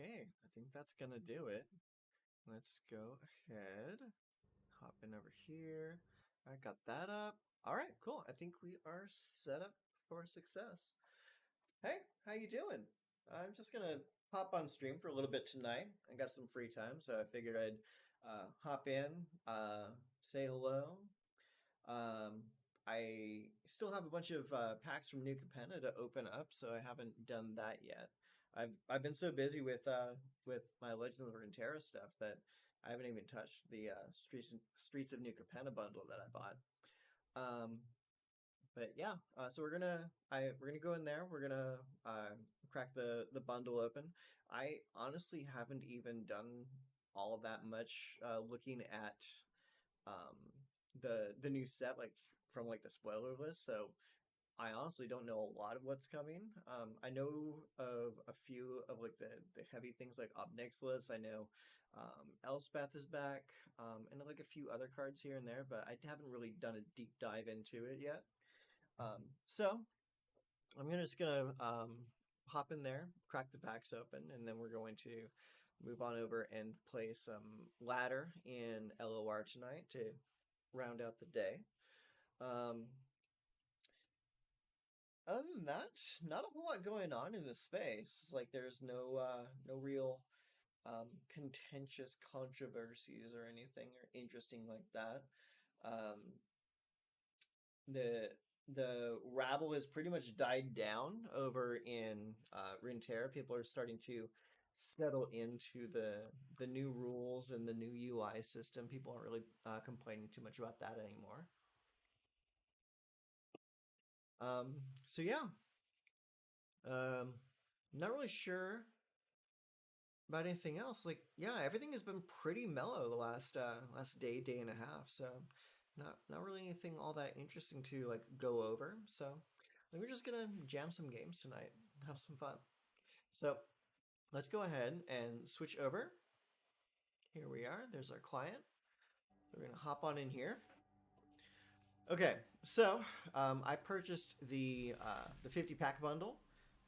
Okay, I think that's gonna do it. Let's go ahead, hop in over here. I got that up. All right, cool. I think we are set up for success. Hey, how you doing? I'm just gonna hop on stream for a little bit tonight. I got some free time, so I figured I'd hop in, say hello. Um, I still have a bunch of packs from New Capenna to open up, so I haven't done that yet. I've been so busy with my Legends of Runeterra stuff that I haven't even touched the Streets of New Capenna bundle that I bought. Um, but yeah, so we're gonna go in there. We're gonna crack the bundle open. I honestly haven't even done all that much looking at um the new set from like the spoiler list, so I honestly don't know a lot of what's coming. I know of a few of like the heavy things like Obnixilis. I know Elspeth is back, and like a few other cards here and there, but I haven't really done a deep dive into it yet. So just gonna hop in there, crack the packs open, and then we're going to move on over and play some ladder in LOR tonight to round out the day. Um, Other than that, not a whole lot going on in the space. It's like there's no real contentious controversies or anything or interesting like that. Um, the the rabble has pretty much died down over in Runeterra. People are starting to settle into the new rules and the new UI system. People aren't really complaining too much about that anymore. So yeah, um, not really sure about anything else. Like, yeah, everything has been pretty mellow the last day and a half. So, not really anything all that interesting to like go over. So, I think we're just gonna jam some games tonight, have some fun. So, let's go ahead and switch over. Here we are. There's our client. We're gonna hop on in here. Okay, so I purchased the 50 pack bundle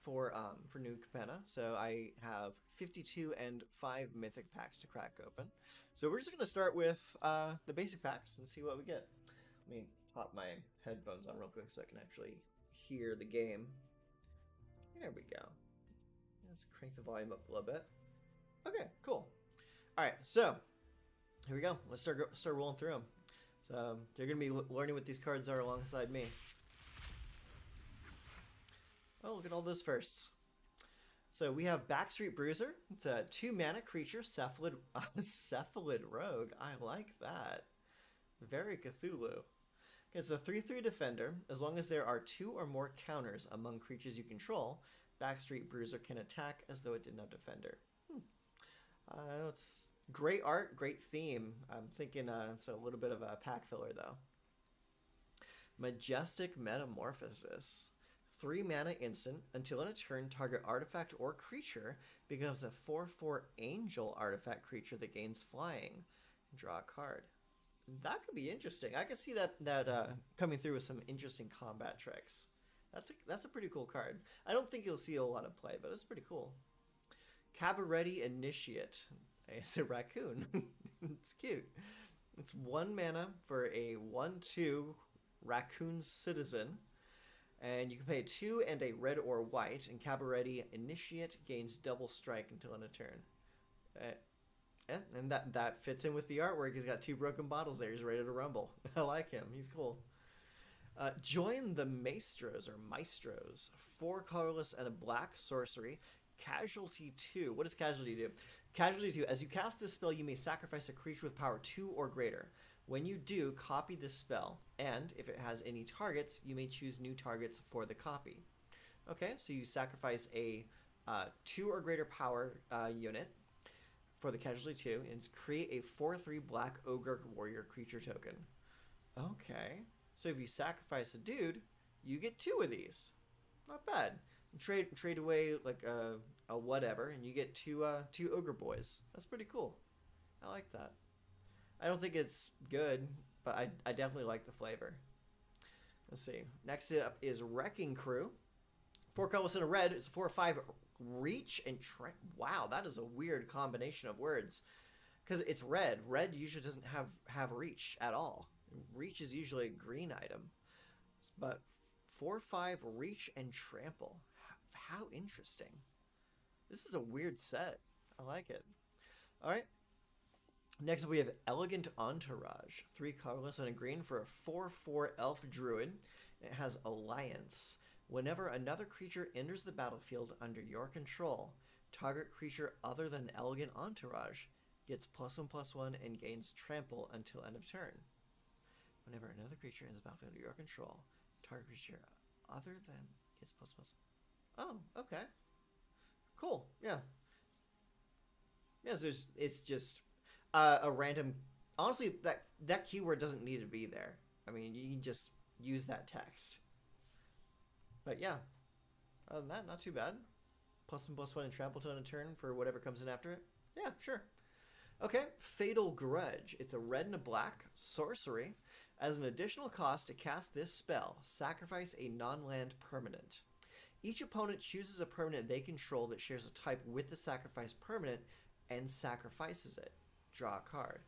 for New Capenna. So I have 52 and 5 mythic packs to crack open. So we're just gonna start with the basic packs and see what we get. Let me pop my headphones on real quick so I can actually hear the game. There we go. Let's crank the volume up a little bit. Okay, cool. All right, so here we go. Let's start rolling through them. So you're gonna be learning what these cards are alongside me. Oh, look at all those firsts. So we have Backstreet Bruiser. It's a 2 mana creature, Cephalid Rogue. I like that. Very Cthulhu. It's a 3/3 defender. As long as there are 2 or more counters among creatures you control, Backstreet Bruiser can attack as though it didn't have defender. It's great art, great theme. I'm thinking it's a little bit of a pack filler though. Majestic Metamorphosis. 3 mana instant. Until in a turn, target artifact or creature becomes a 4/4 angel artifact creature that gains flying. Draw a card. That could be interesting. I could see that coming through with some interesting combat tricks. That's a pretty cool card. I don't think you'll see a lot of play, but it's pretty cool. Cabaretti Initiate. It's a raccoon. It's cute. It's 1 mana for a 1/2 raccoon citizen. And you can pay 2 and a red or white, and Cabaretti Initiate gains double strike until end of turn. Uh, and that fits in with the artwork. He's got 2 broken bottles there. He's ready to rumble. I like him. He's cool. Join the Maestros. 4 colorless and a black sorcery. Casualty 2. What does Casualty do? Casualty 2. As you cast this spell, you may sacrifice a creature with power 2 or greater. When you do, copy this spell, and if it has any targets, you may choose new targets for the copy. Okay, so you sacrifice a 2 or greater power unit for the Casualty 2, and create a 4/3 black ogre warrior creature token. Okay, so if you sacrifice a dude, you get 2 of these. Not bad. Trade away like a whatever, and you get two ogre boys. That's pretty cool. I like that. I don't think it's good, but I definitely like the flavor. Let's see. Next up is Wrecking Crew. 4 colorless and a red. It's a 4/5 reach and wow, that is a weird combination of words. Because it's red. Red usually doesn't have reach at all. Reach is usually a green item. But 4/5 reach and trample. How interesting. This is a weird set. I like it. All right. Next up we have Elegant Entourage. 3 colorless and a green for a 4/4 elf druid. It has Alliance. Whenever another creature enters the battlefield under your control, target creature other than Elegant Entourage gets +1/+1 and gains trample until end of turn. Whenever another creature enters the battlefield under your control, target creature other than gets +1/+1. Oh, okay. Cool. Yeah. Yes, it's just a random. Honestly, that keyword doesn't need to be there. I mean, you can just use that text. But yeah, other than that, not too bad. +1/+1 and trample to end of turn for whatever comes in after it. Yeah, sure. Okay, Fatal Grudge. It's a red and a black sorcery. As an additional cost to cast this spell, sacrifice a non-land permanent. Each opponent chooses a permanent they control that shares a type with the sacrificed permanent and sacrifices it. Draw a card.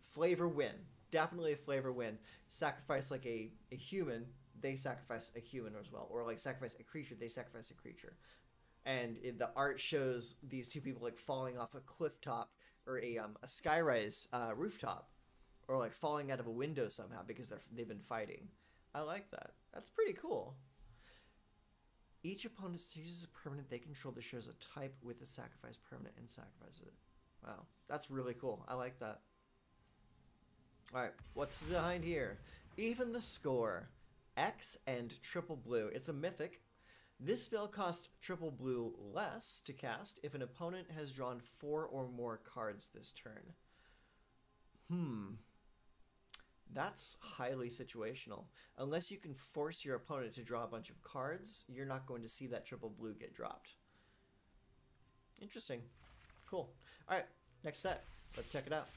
Flavor win. Definitely a flavor win. Sacrifice like a human, they sacrifice a human as well. Or like sacrifice a creature, they sacrifice a creature. And the art shows these two people like falling off a cliff top or a skyrise rooftop, or like falling out of a window somehow because they've been fighting. I like that. That's pretty cool. Each opponent chooses a permanent they control that shares a type with the sacrifice permanent and sacrifices it. Wow, that's really cool. I like that. All right, what's behind here? Even the Score. X and triple blue. It's a mythic. This spell costs triple blue less to cast if an opponent has drawn 4 or more cards this turn. That's highly situational. Unless you can force your opponent to draw a bunch of cards, you're not going to see that triple blue get dropped. Interesting. Cool. All right, next set. Let's check it out.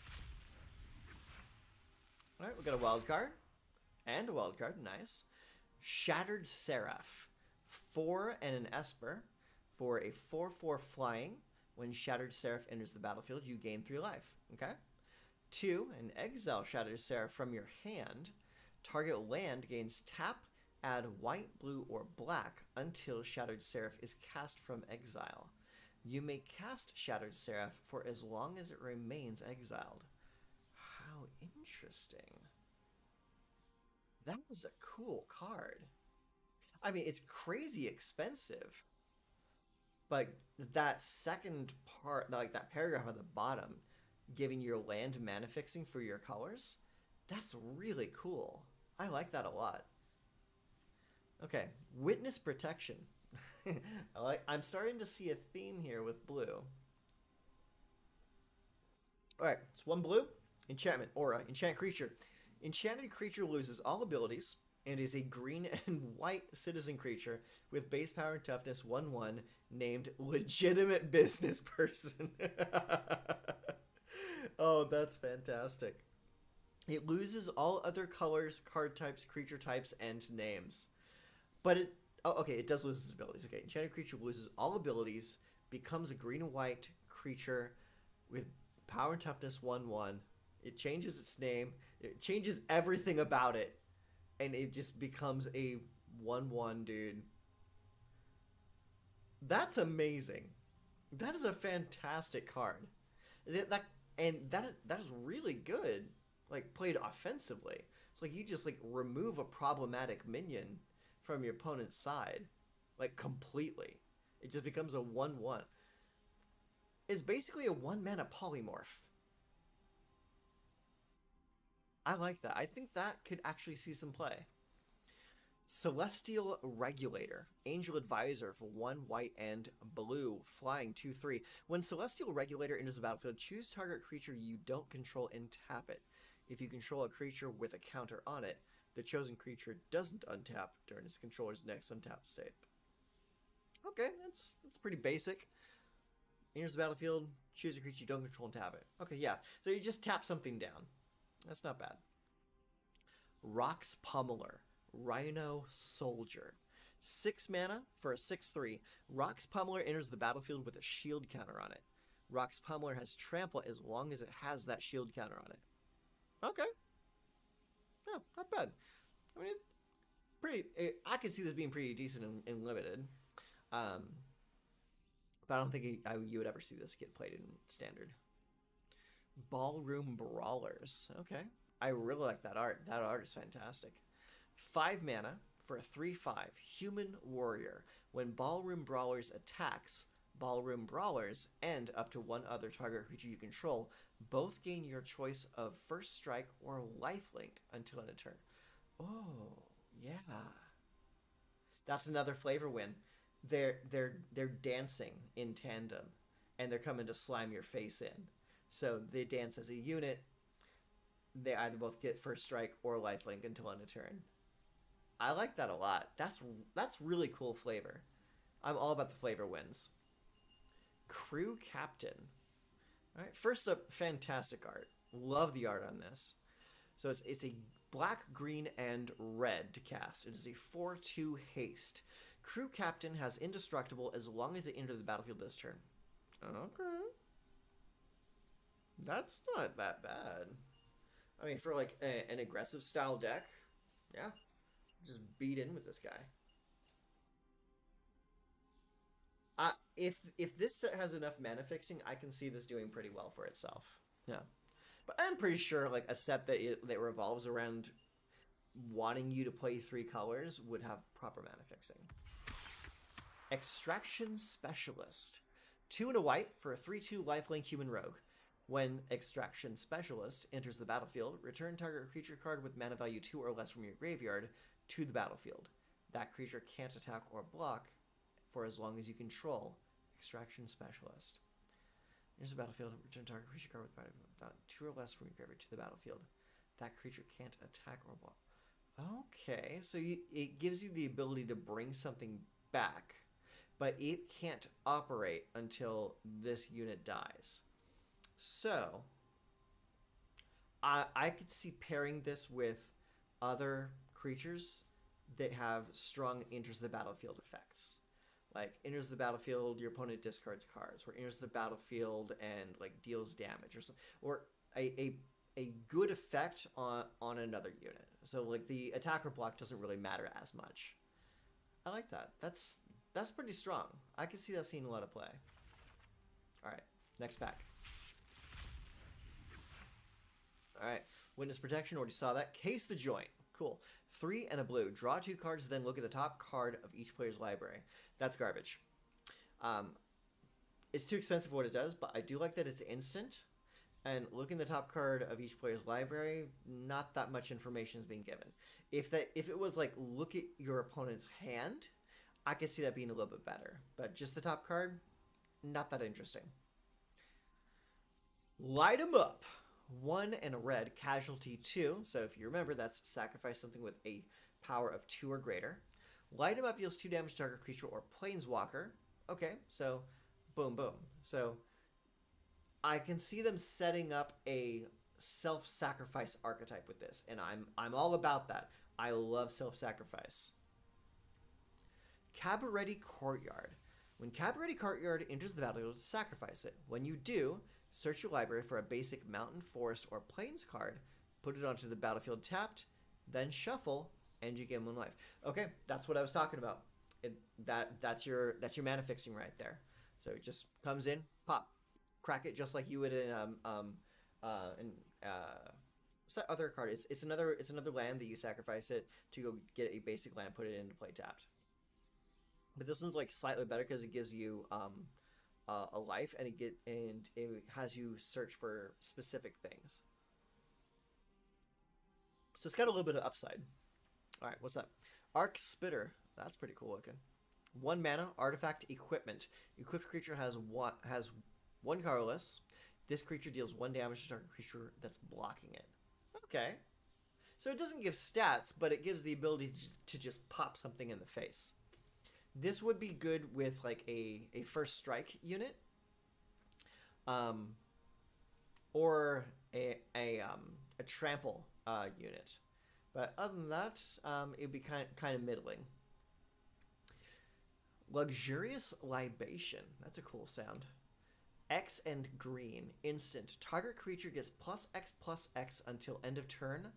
All right, we got a wild card and a wild card. Nice. Shattered Seraph. 4 and an Esper for a 4/4 flying. When Shattered Seraph enters the battlefield, you gain 3 life. Okay. 2, an Exile Shattered Seraph from your hand. Target land gains tap, add white, blue, or black until Shattered Seraph is cast from exile. You may cast Shattered Seraph for as long as it remains exiled. How interesting. That was a cool card. I mean, it's crazy expensive. But that second part, like that paragraph at the bottom, giving your land mana fixing for your colors, that's really cool. I like that a lot. Okay, Witness Protection. I'm starting to see a theme here with blue. Alright, it's 1 blue. Enchantment, aura, enchant creature. Enchanted creature loses all abilities and is a green and white citizen creature with base power and toughness 1/1 named Legitimate Business Person. Oh, that's fantastic. It loses all other colors, card types, creature types, and names. But it... Oh, okay, it does lose its abilities. Okay, enchanted creature loses all abilities, becomes a green and white creature with power and toughness 1/1. It changes its name. It changes everything about it. And it just becomes a 1/1 dude. That's amazing. That is a fantastic card. That is really good. Like, played offensively. It's like you just like remove a problematic minion from your opponent's side, like completely. It just becomes a 1/1. It's basically a 1-mana polymorph. I like that. I think that could actually see some play. Celestial Regulator. Angel Advisor for 1 white and blue. Flying 2/3. When Celestial Regulator enters the battlefield, choose target creature you don't control and tap it. If you control a creature with a counter on it, the chosen creature doesn't untap during its controller's next untap state. Okay, that's pretty basic. Enters the battlefield, choose a creature you don't control and tap it. Okay, yeah. So you just tap something down. That's not bad. Rox Pummeler. Rhino Soldier. 6 mana for a 6/3. Rock's Pummeler enters the battlefield with a shield counter on it. Rock's Pummeler has trample as long as it has that shield counter on it. Okay. Yeah, not bad. I mean, I can see this being pretty decent in limited. Um, but I don't think you would ever see this get played in standard. Ballroom Brawlers. Okay. I really like that art. That art is fantastic. 5 mana for a 3/5 human warrior. When Ballroom Brawlers attacks, Ballroom Brawlers and up to one other target creature you control both gain your choice of first strike or lifelink until end of turn. Oh, yeah. That's another flavor win. They're dancing in tandem, and they're coming to slime your face in. So they dance as a unit. They either both get first strike or lifelink until end of turn. I like that a lot. That's really cool flavor. I'm all about the flavor wins. Crew Captain. All right, first up, fantastic art. Love the art on this. So it's a black, green, and red to cast. It is a 4/2 haste. Crew Captain has indestructible as long as it enters the battlefield this turn. Okay. That's not that bad. I mean, for like an aggressive style deck, yeah, just beat in with this guy. If this set has enough mana fixing, I can see this doing pretty well for itself. Yeah, but I'm pretty sure like a set that revolves around wanting you to play 3 colors would have proper mana fixing. Extraction Specialist. 2 and a white for a 3/2 lifelink human rogue. When Extraction Specialist enters the battlefield, return target creature card with mana value 2 or less from your graveyard to the battlefield. That creature can't attack or block for as long as you control Extraction Specialist. Enters the battlefield, return target creature card with mana value 2 or less from your graveyard to the battlefield. That creature can't attack or block. Okay, so it gives you the ability to bring something back, but it can't operate until this unit dies. So, I could see pairing this with other creatures that have strong enters the battlefield effects. Like, enters the battlefield, your opponent discards cards, or enters the battlefield and, like, deals damage, or a good effect on another unit. So, like, the attack or block doesn't really matter as much. I like that. That's pretty strong. I can see that seeing a lot of play. Alright, next pack. Alright, Witness Protection, already saw that. Case the Joint. Cool. 3 and a blue. Draw 2 cards, then look at the top card of each player's library. That's garbage. It's too expensive for what it does, but I do like that it's instant. And looking at the top card of each player's library, not that much information is being given. If it was like, look at your opponent's hand, I could see that being a little bit better. But just the top card, not that interesting. Light 'em up. 1 and a red, casualty 2. So if you remember, that's sacrifice something with a power of 2 or greater. Light 'em up deals 2 damage to target creature or planeswalker. Okay, so boom, boom. So I can see them setting up a self-sacrifice archetype with this, and I'm all about that. I love self-sacrifice. Cabaret Courtyard. When Cabaret Courtyard enters the battlefield, sacrifice it. When you do, search your library for a basic mountain, forest, or plains card, put it onto the battlefield tapped, then shuffle, and you gain 1 life. Okay, that's what I was talking about. That's your mana fixing right there. So it just comes in, pop, crack it just like you would in what's that other card? It's another land that you sacrifice it to go get a basic land, put it into play tapped. But this one's like slightly better because it gives you a life, and it has you search for specific things. So it's got a little bit of upside. All right, what's that? Arc Spitter. That's pretty cool looking. 1 mana, artifact equipment. Equipped creature has one colorless. This creature deals 1 damage to target creature that's blocking it. Okay. So it doesn't give stats, but it gives the ability to just pop something in the face. This would be good with like a first strike unit, or a trample unit. But other than that, it'd be kind of middling. Luxurious Libation. That's a cool sound. X and green. Instant. Target creature gets plus X until end of turn.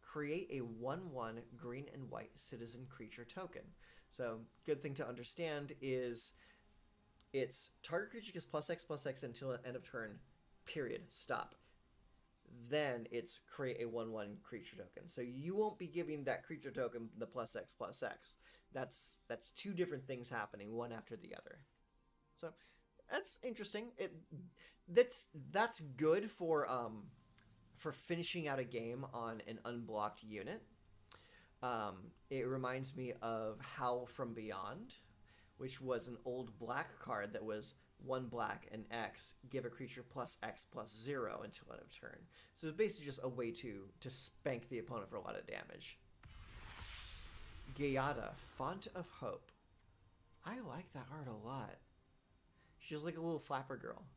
Create a 1/1 green and white citizen creature token. So, good thing to understand is it's target creature gets plus X until end of turn, period. Stop. Then it's create a 1/1 creature token. So you won't be giving that creature token the plus X. That's two different things happening, one after the other. So that's interesting. That's good for finishing out a game on an unblocked unit. It reminds me of Howl from Beyond, which was an old black card that was 1 black and X, give a creature plus X plus 0 until end of turn. So it's basically just a way to spank the opponent for a lot of damage. Gayada, Font of Hope. I like that art a lot. She's like a little flapper girl.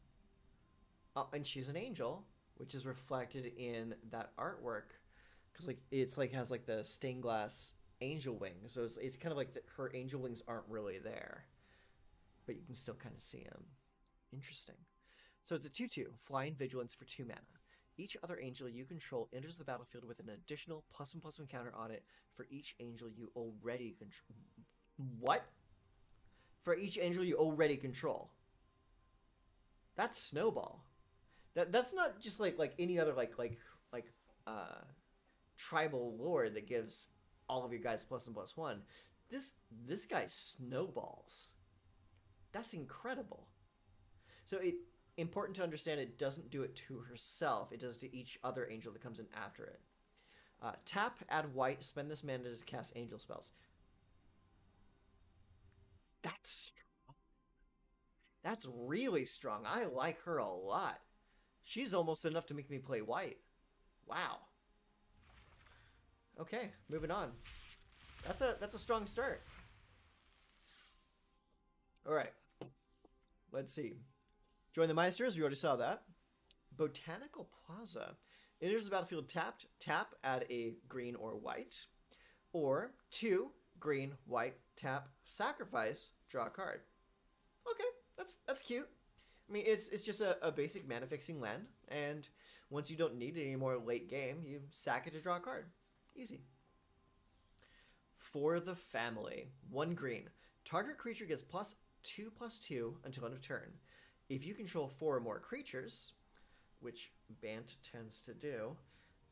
Oh, and she's an angel, which is reflected in that artwork, because like it's like has like the stained glass angel wings. So it's kind of like her angel wings aren't really there, but you can still kind of see them. Interesting. So it's a 2/2, Flying Vigilance for 2 mana. Each other angel you control enters the battlefield with an additional +1/+1 counter on it for each angel you already control. What? For each angel you already control. That's Snowball. That's not just like any other tribal lore that gives all of your guys +1/+1. This guy snowballs. That's incredible. So important to understand, it doesn't do it to herself. It does to each other angel that comes in after it. Tap, add white, spend this mana to cast angel spells. That's really strong. I like her a lot. She's almost enough to make me play white. Wow. Okay, moving on. That's a strong start. All right. Let's see. Join the Meisters. We already saw that. Botanical Plaza. Enters the battlefield tapped. Tap, add a green or white. Or 2 green, white, tap, sacrifice, draw a card. Okay, that's cute. I mean, it's just a basic mana fixing land, and once you don't need it anymore late game, you sack it to draw a card. Easy. For the Family. 1 green. Target creature gets +2/+2 until end of turn. If you control 4 or more creatures, which Bant tends to do,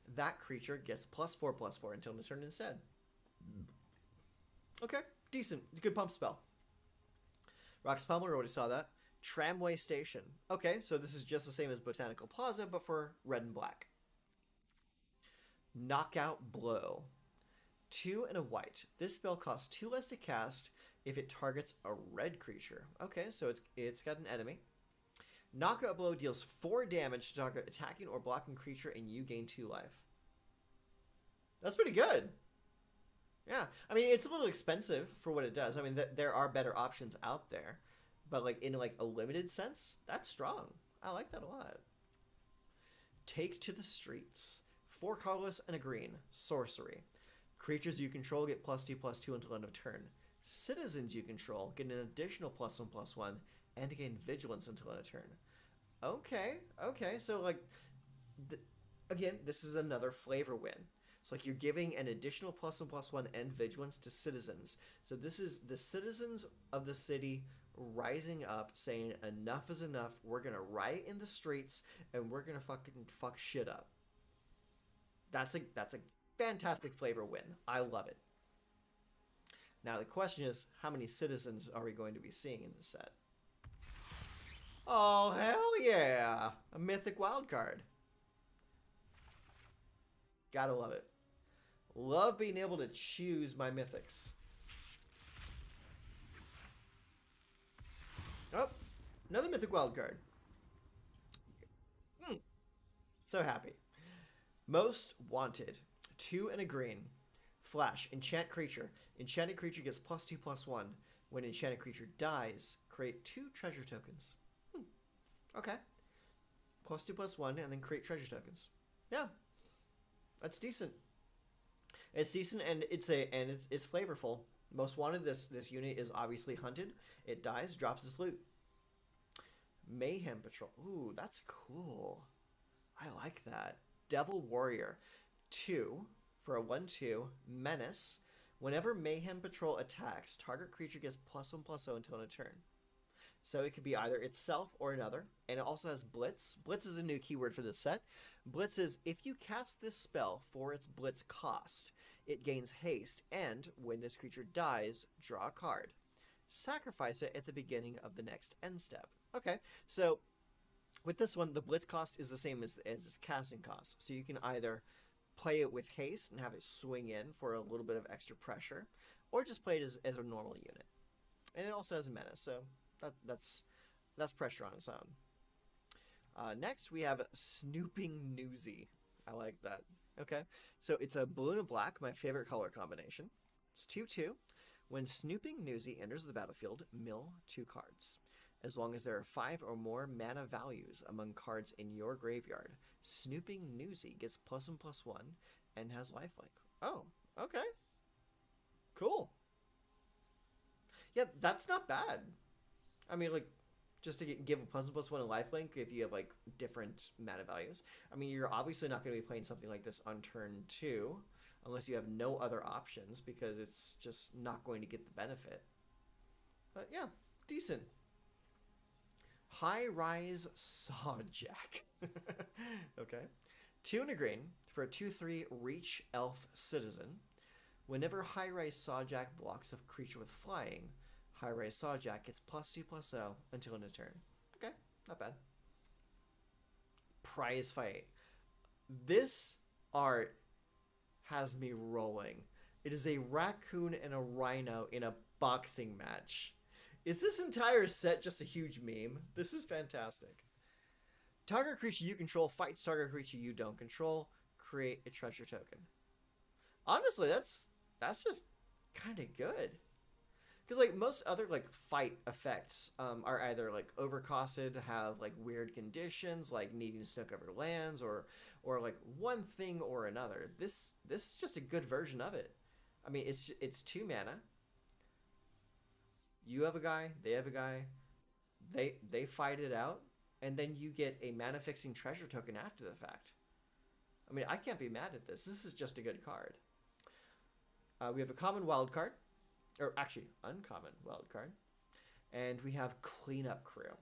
that creature gets +4/+4 until end of turn instead. Okay, decent. Good pump spell. Rock's Pummel, already saw that. Tramway Station. Okay, so this is just the same as Botanical Plaza, but for red and black. Knockout Blow. 2 and a white. This spell costs 2 less to cast if it targets a red creature. Okay, so it's got an enemy. Knockout Blow deals 4 damage to target attacking or blocking creature, and you gain 2 life. That's pretty good. Yeah, I mean, it's a little expensive for what it does. I mean, there are better options out there, but like in like a limited sense, that's strong. I like that a lot. Take to the Streets. 4 colorless and a green. Sorcery. Creatures you control get +2/+2 until end of turn. Citizens you control get an additional +1/+1 and gain vigilance until end of turn. Okay. So like, again, this is another flavor win. So like you're giving an additional +1/+1 and vigilance to citizens. So this is the citizens of the city rising up, saying enough is enough. We're gonna riot in the streets and we're gonna fucking fuck shit up. That's a fantastic flavor win. I love it. Now the question is, how many citizens are we going to be seeing in this set? Oh hell yeah! A mythic wildcard. Gotta love it. Love being able to choose my mythics. Oh, another mythic wildcard. So happy. Most Wanted. 2 and a green. Flash. Enchant creature. Enchanted creature gets +2/+1. When enchanted creature dies, create 2 treasure tokens. Okay. +2/+1 and then create treasure tokens. Yeah. That's decent. It's decent and it's flavorful. Most wanted, this unit is obviously hunted. It dies, drops its loot. Mayhem Patrol. Ooh, that's cool. I like that. Devil Warrior. 2 for a 1/2. Menace. Whenever Mayhem Patrol attacks, target creature gets +1/+0 until in a turn. So it could be either itself or another. And it also has Blitz. Blitz is a new keyword for this set. Blitz is if you cast this spell for its Blitz cost, it gains haste, and when this creature dies, draw a card. Sacrifice it at the beginning of the next end step. Okay, so with this one, the Blitz cost is the same as its casting cost. So you can either play it with haste and have it swing in for a little bit of extra pressure, or just play it as a normal unit. And it also has a menace, so that's pressure on its own. Next, we have Snooping Newsy. I like that. Okay, so it's a blue and a black, my favorite color combination. It's 2/2. When Snooping Newsy enters the battlefield, mill 2 cards. As long as there are 5 or more mana values among cards in your graveyard, Snooping Newsy gets +1/+1 and has lifelink. Oh, okay. Cool. Yeah, that's not bad. I mean, like, just to give a +1/+1 and lifelink if you have, like, different mana values. I mean, you're obviously not going to be playing something like this on turn 2 unless you have no other options because it's just not going to get the benefit. But yeah, decent. High Rise Sawjack. Okay. 2 and a green for a 2/3 Reach Elf Citizen. Whenever High Rise Sawjack blocks a creature with flying, High Rise Sawjack gets +2/+0 until in a turn. Okay, not bad. Prize Fight. This art has me rolling. It is a raccoon and a rhino in a boxing match. Is this entire set just a huge meme? This is fantastic. Target creature you control fights target creature you don't control. Create a treasure token. Honestly, that's just kind of good. Because like most other like fight effects are either like overcosted, have like weird conditions, like needing snow-covered lands, or like one thing or another. This is just a good version of it. I mean, it's 2 mana. You have a guy, they have a guy. They fight it out, and then you get a mana fixing treasure token after the fact. I mean, I can't be mad at this. This is just a good card. We have a common wild card, or actually uncommon wild card, and we have Cleanup Crew.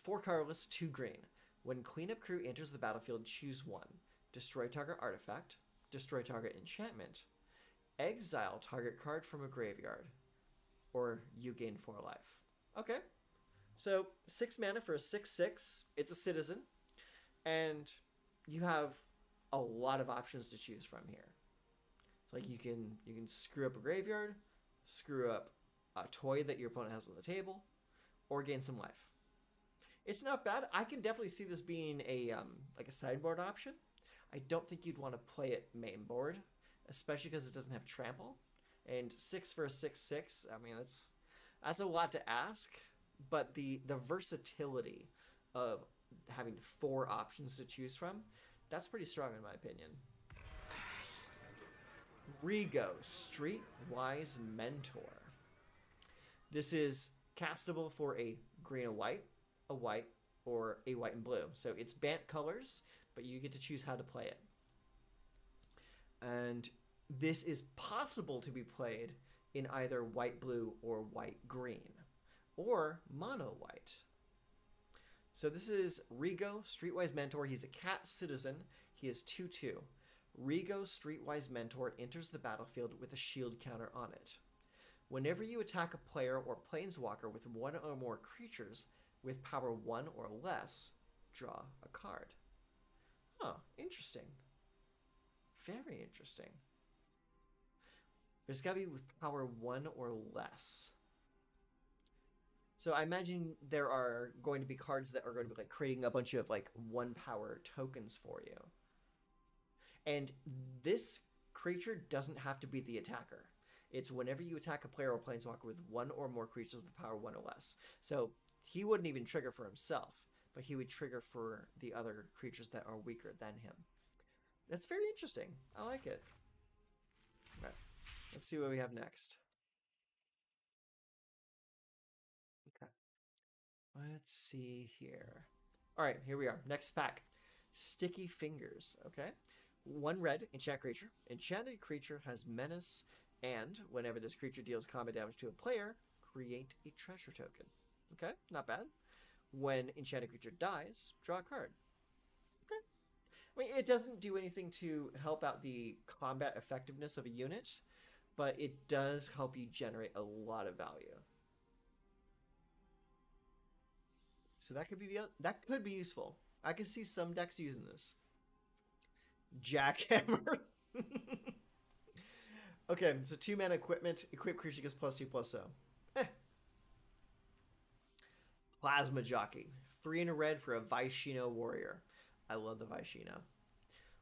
4 colorless, 2 green. When Cleanup Crew enters the battlefield, choose 1. Destroy target artifact. Destroy target enchantment. Exile target card from a graveyard. Or you gain 4 life. Okay. So 6 mana for a 6/6. It's a citizen. And you have a lot of options to choose from here. It's like you can screw up a graveyard, screw up a toy that your opponent has on the table, or gain some life. It's not bad. I can definitely see this being a like a sideboard option. I don't think you'd want to play it main board, especially because it doesn't have trample. And 6 for a 6/6. I mean, that's a lot to ask, but the versatility of having 4 options to choose from, that's pretty strong in my opinion. Rigo, Streetwise Mentor. This is castable for a green and white, a white, or a white and blue. So it's Bant colors, but you get to choose how to play it. And this is possible to be played in either white-blue or white-green, or mono-white. So this is Rigo, Streetwise Mentor. He's a cat citizen. He is 2/2. Rigo, Streetwise Mentor enters the battlefield with a shield counter on it. Whenever you attack a player or planeswalker with 1 or more creatures with power 1 or less, draw a card. Oh, interesting. Very interesting. It's got to be with power 1 or less. So I imagine there are going to be cards that are going to be like creating a bunch of like 1 power tokens for you. And this creature doesn't have to be the attacker. It's whenever you attack a player or planeswalker with 1 or more creatures with power 1 or less. So he wouldn't even trigger for himself, but he would trigger for the other creatures that are weaker than him. That's very interesting. I like it. All right. Let's see what we have next. Let's see here. All right, here we are. Next pack. Sticky Fingers. Okay. 1 red, enchant creature. Enchanted creature has menace, and whenever this creature deals combat damage to a player, create a treasure token. Okay, not bad. When enchanted creature dies, draw a card. Okay. I mean, it doesn't do anything to help out the combat effectiveness of a unit, but it does help you generate a lot of value. So that could be useful. I can see some decks using this. Jackhammer. Okay, so 2 mana equipment. Equip creature gets +2/+0. Plasma Jockey. 3 in a red for a Vaishino warrior. I love the Vaishino.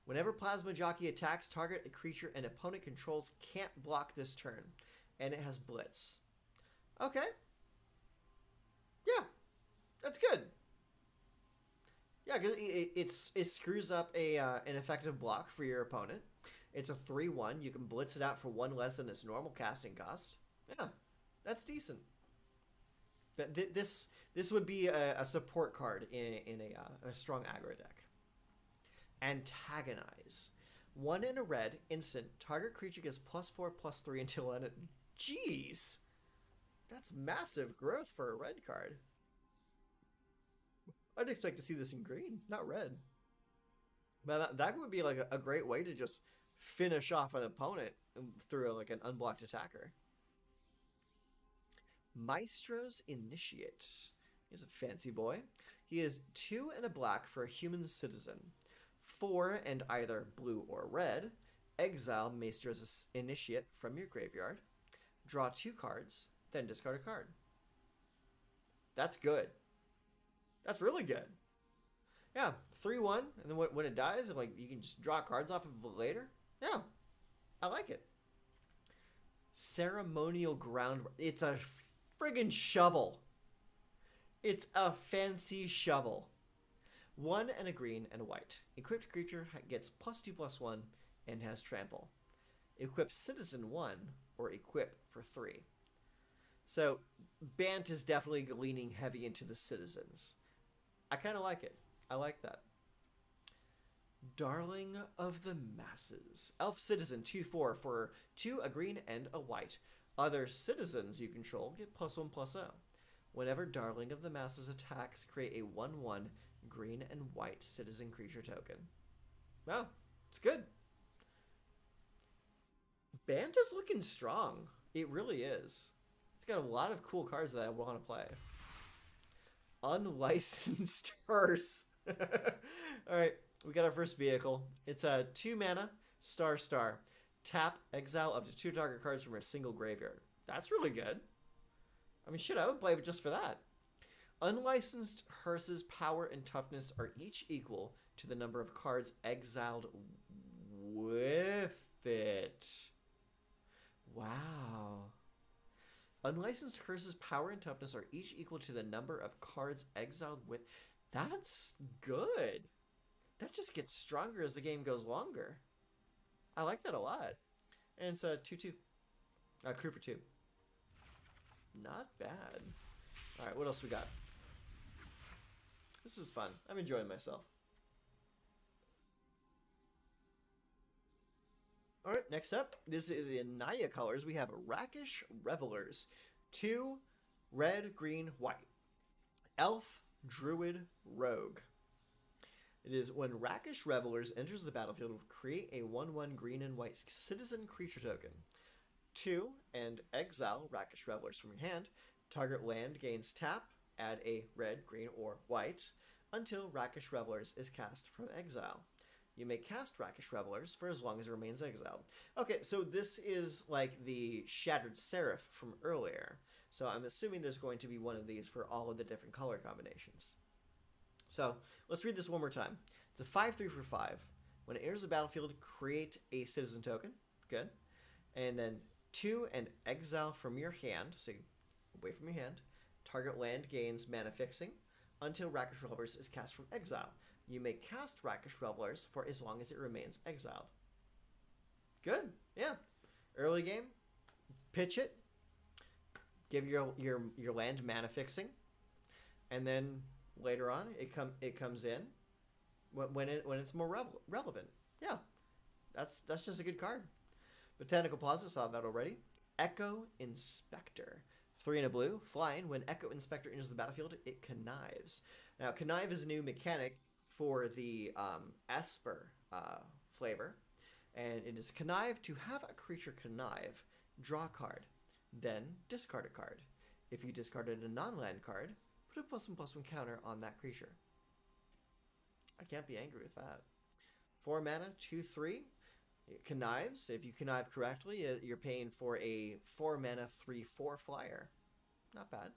Whenever Plasma Jockey attacks, target a creature an opponent controls can't block this turn. And it has Blitz. Okay. Yeah. That's good. Yeah, because it screws up an effective block for your opponent. It's a 3/1. You can blitz it out for 1 less than its normal casting cost. Yeah, that's decent. This would be a support card in a strong aggro deck. Antagonize. 1 in a red, instant. Target creature gets +4/+3 until end. Jeez, that's massive growth for a red card. I'd expect to see this in green, not red. But that would be like a great way to just finish off an opponent through like an unblocked attacker. Maestro's Initiate. He's a fancy boy. He is 2 and a black for a human citizen. 4 and either blue or red. Exile Maestro's Initiate from your graveyard. Draw 2 cards, then discard a card. That's good. That's really good. Yeah, 3/1, and then when it dies, like you can just draw cards off of it later. Yeah, I like it. Ceremonial Ground. It's a friggin' shovel. It's a fancy shovel. 1 and a green and a white. Equipped creature gets +2/+1 and has trample. Equip Citizen 1 or equip for 3. So Bant is definitely leaning heavy into the citizens. I kind of like it. I like that. Darling of the Masses. Elf Citizen 2/4 for 2, a green and a white. Other citizens you control get +1/+0. Whenever Darling of the Masses attacks, create a 1/1 green and white citizen creature token. Wow, it's good. Bant is looking strong. It really is. It's got a lot of cool cards that I want to play. Unlicensed Hearse. Alright, we got our first vehicle. It's a 2 mana, star. Tap, exile up to 2 target cards from a single graveyard. That's really good. I mean, shit, I would play it just for that. Unlicensed Hearse's power and toughness are each equal to the number of cards exiled with it. Wow. Unlicensed Hearse's power and toughness are each equal to the number of cards exiled with. That's good. That just gets stronger as the game goes longer. I like that a lot. And it's a 2/2. Crew for 2. Not bad. Alright, what else we got? This is fun. I'm enjoying myself. Alright, next up, this is in Anaya Colors. We have Rakish Revelers. 2 red, green, white. Elf, Druid, Rogue. It is when Rakish Revelers enters the battlefield, create a 1/1 green and white citizen creature token. 2 and exile Rakish Revelers from your hand. Target land gains tap, add a red, green, or white until Rakish Revelers is cast from exile. You may cast Rakish Revelers for as long as it remains exiled. Okay, so this is like the Shattered Seraph from earlier. So I'm assuming there's going to be one of these for all of the different color combinations. So let's read this one more time. It's a 5/3 for 5. When it enters the battlefield, create a citizen token. Good. And then 2 and exile from your hand. So away from your hand. Target land gains mana fixing until Rakish Revelers is cast from exile. You may cast Rakish Revelers for as long as it remains exiled. Good. Yeah. Early game. Pitch it. Give your land mana fixing. and then later on it comes in when it's more relevant. Yeah, that's just a good card. Botanical Plaza saw that already. Echo Inspector. 3 and a blue, flying. When Echo Inspector enters the battlefield, it connives. Now, connive is a new mechanic for the Esper flavor, and it is connive to have a creature connive, draw a card, then discard a card. If you discarded a non-land card, put a +1/+1 counter on that creature. I can't be angry with that. 4 mana, 2/3. It connives. If you connive correctly, you're paying for a 4 mana 3/4 flyer. Not bad.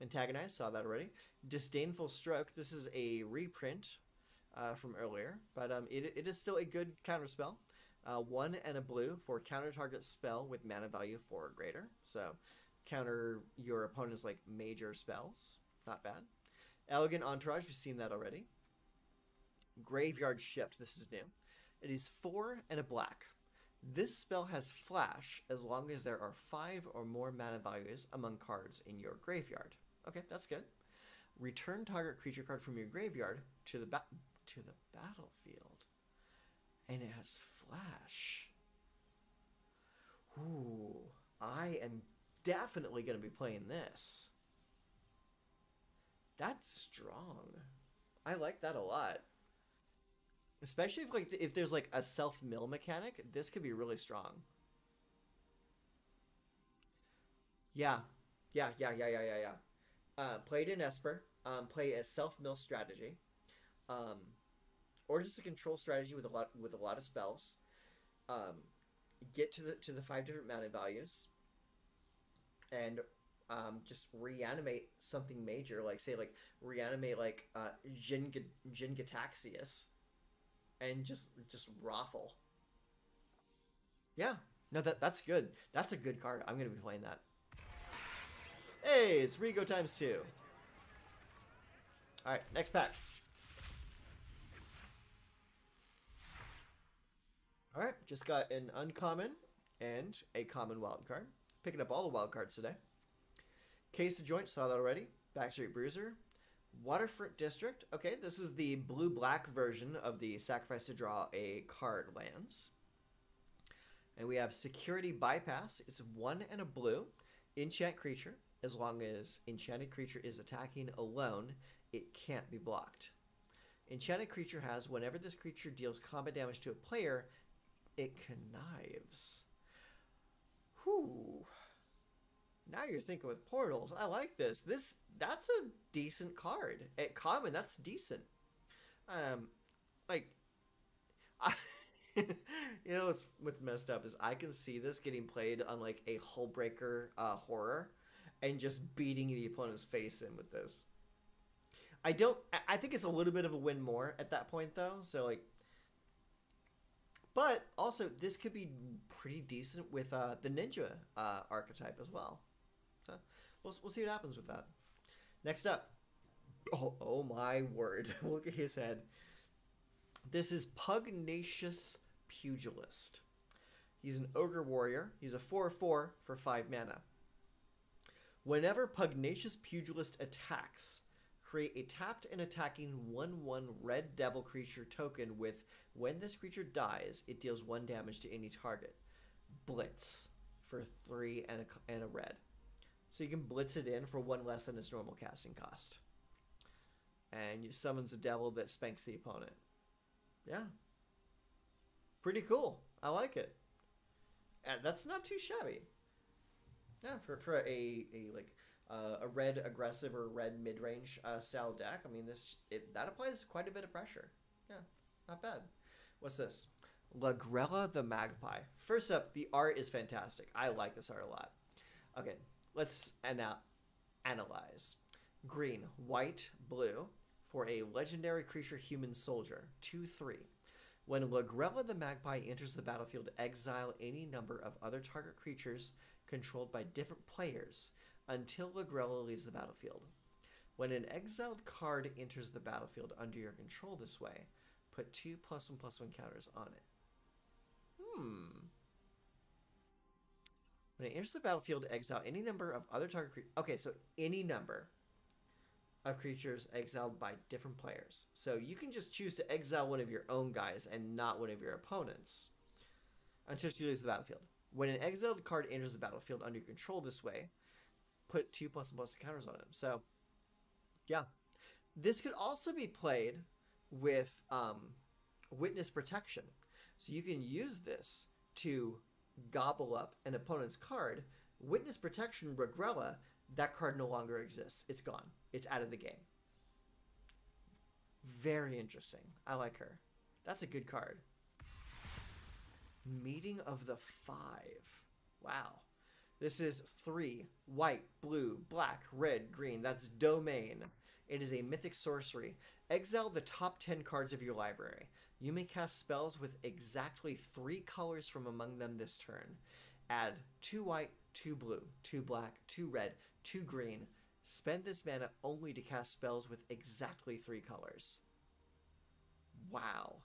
Antagonize, saw that already. Disdainful Stroke. This is a reprint from earlier, but it is still a good counter spell. 1 and a blue for counter target spell with mana value 4 or greater. So counter your opponent's like major spells. Not bad. Elegant Entourage, we've seen that already. Graveyard Shift, this is new. It is 4 and a black. This spell has flash as long as there are 5 or more mana values among cards in your graveyard. Okay, that's good. Return target creature card from your graveyard to the battlefield. And it has flash. Ooh, I am definitely going to be playing this. That's strong. I like that a lot. Especially if there's like a self-mill mechanic, this could be really strong. Yeah. Play it in Esper. Play a self-mill strategy. Um, or just a control strategy with a lot of spells. Get to the 5 different mana values. And just reanimate something major, like say like reanimate like Jin Gataxius. And just raffle. Yeah, no, that's good. That's a good card. I'm gonna be playing that. Hey, it's Rigo ×2. All right, next pack. All right, just got an uncommon and a common wild card. Picking up all the wild cards today. Case of Joint, saw that already. Backstreet Bruiser. Waterfront District. Okay, this is the blue-black version of the sacrifice to draw a card lands. And we have Security Bypass. It's 1 and a blue. Enchant creature. As long as enchanted creature is attacking alone, it can't be blocked. Enchanted creature has, whenever this creature deals combat damage to a player, it connives. Whew. Now you're thinking with portals. I like this. That's a decent card. At common, that's decent. Like, you know what's messed up is I can see this getting played on like a Hullbreaker horror, and just beating the opponent's face in with this. I think it's a little bit of a win more at that point though. So like, but also this could be pretty decent with the ninja archetype as well. So we'll see what happens with that. Next up. Oh my word. Look at his head. This is Pugnacious Pugilist. He's an Ogre Warrior. He's a 4/4 for 5 mana. Whenever Pugnacious Pugilist attacks, create a tapped and attacking 1/1 red devil creature token with, when this creature dies, it deals 1 damage to any target. Blitz for 3 and a red. So you can blitz it in for 1 less than its normal casting cost. And you summons a devil that spanks the opponent. Yeah. Pretty cool. I like it. And that's not too shabby. Yeah, for a red aggressive or red mid-range style deck, I mean that applies quite a bit of pressure. Yeah, not bad. What's this? Lagrella the Magpie. First up, the art is fantastic. I like this art a lot. Okay, let's analyze. Green, white, blue for a legendary creature human soldier. 2/3. When Lagrella the Magpie enters the battlefield, exile any number of other target creatures controlled by different players until Lagrella leaves the battlefield. When an exiled card enters the battlefield under your control this way, put 2 +1/+1 counters on it. When it enters the battlefield, exile any number of other target creatures. Okay, so any number. of creatures exiled by different players. So you can just choose to exile one of your own guys and not one of your opponents until she leaves the battlefield. When an exiled card enters the battlefield under your control this way, put 2+++ counters on him. So, yeah. This could also be played with Witness Protection. So you can use this to gobble up an opponent's card. Witness Protection Regrella, that card no longer exists. It's gone. It's out of the game. Very interesting. I like her. That's a good card. Meeting of the Five. Wow. This is 3 white, blue, black, red, green. That's Domain. It is a mythic sorcery. Exile the top 10 cards of your library. You may cast spells with exactly 3 colors from among them this turn. Add 2 white, 2 blue, 2 black, 2 red, 2 green. Spend this mana only to cast spells with exactly 3 colors. Wow.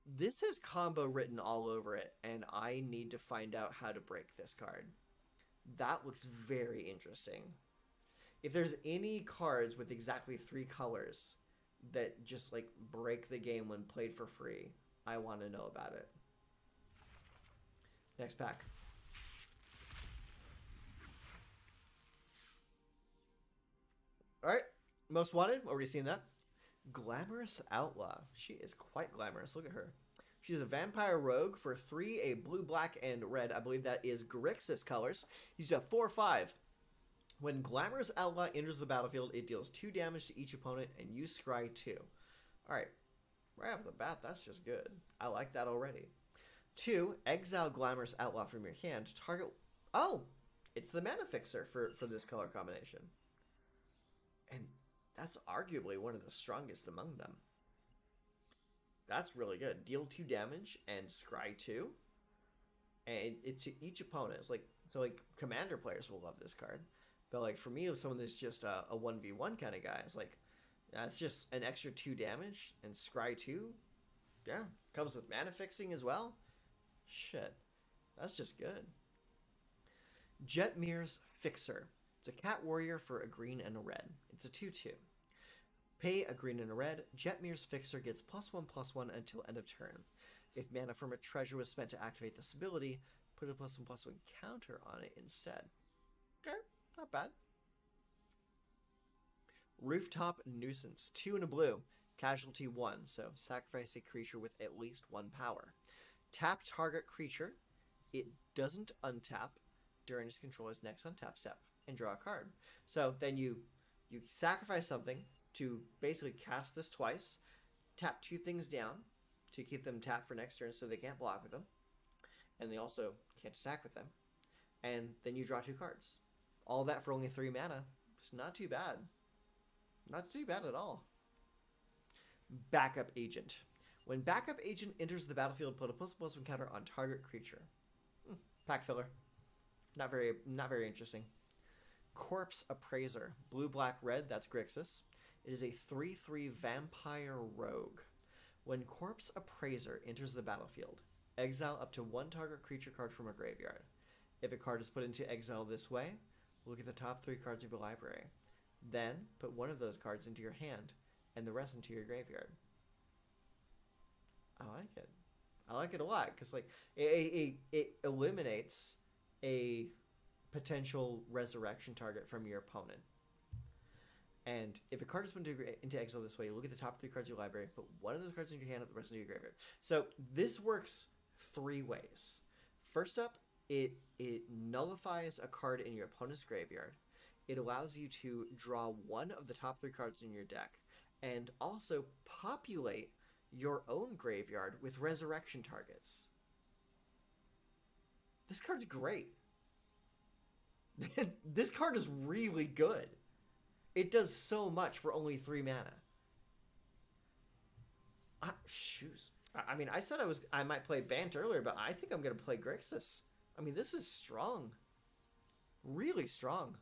This has combo written all over it, and I need to find out how to break this card. That looks very interesting. If there's any cards with exactly 3 colors that just like break the game when played for free, I want to know about it. Next pack. All right, Most Wanted. Already seen that. Glamorous Outlaw. She is quite glamorous. Look at her. She's a vampire rogue for 3, a blue, black, and red. I believe that is Grixis colors. He's a 4/5. When Glamorous Outlaw enters the battlefield, it deals 2 damage to each opponent, and you scry 2. Alright, right off the bat, that's just good. I like that already. 2, exile Glamorous Outlaw from your hand. Target... Oh! It's the mana fixer for this color combination. And that's arguably one of the strongest among them. That's really good. Deal 2 damage and scry 2. And it's to each opponent. It's like, so like commander players will love this card. But like for me, if someone that's just a 1v1 kind of guy, it's like, that's just an extra 2 damage and scry 2. Yeah. Comes with mana fixing as well. Shit. That's just good. Jetmir's Fixer. It's a cat warrior for a green and a red. It's a 2/2. Pay a green and a red. Jetmir's Fixer gets +1/+1 until end of turn. If mana from a treasure was spent to activate this ability, put a +1/+1 counter on it instead. Okay, not bad. Rooftop Nuisance. 2 and a blue. Casualty 1, so sacrifice a creature with at least 1 power. Tap target creature. It doesn't untap during its controller's next untap step, and draw a card. So then you sacrifice something to basically cast this twice, tap 2 things down to keep them tapped for next turn so they can't block with them, and they also can't attack with them, and then you draw 2 cards. All that for only 3 mana. It's not too bad. Not too bad at all. Backup Agent. When Backup Agent enters the battlefield, put a +1/+1 counter on target creature. Pack filler. Not very interesting. Corpse Appraiser. Blue, black, red. That's Grixis. It is a 3/3 vampire rogue. When Corpse Appraiser enters the battlefield, exile up to 1 target creature card from a graveyard. If a card is put into exile this way, look at the top 3 cards of your library. Then put 1 of those cards into your hand and the rest into your graveyard. I like it. I like it a lot because like it eliminates a potential resurrection target from your opponent. And if a card is put into exile this way, look at the top 3 cards of your library, put 1 of those cards into your hand and the rest into your graveyard. So this works 3 ways. First up, it nullifies a card in your opponent's graveyard. It allows you to draw 1 of the top 3 cards in your deck, and also populate your own graveyard with resurrection targets. This card's great. This card is really good. It does so much for only 3 mana. Shoes. I mean, I said I might play Bant earlier, but I think I'm going to play Grixis. I mean, this is strong. Really strong.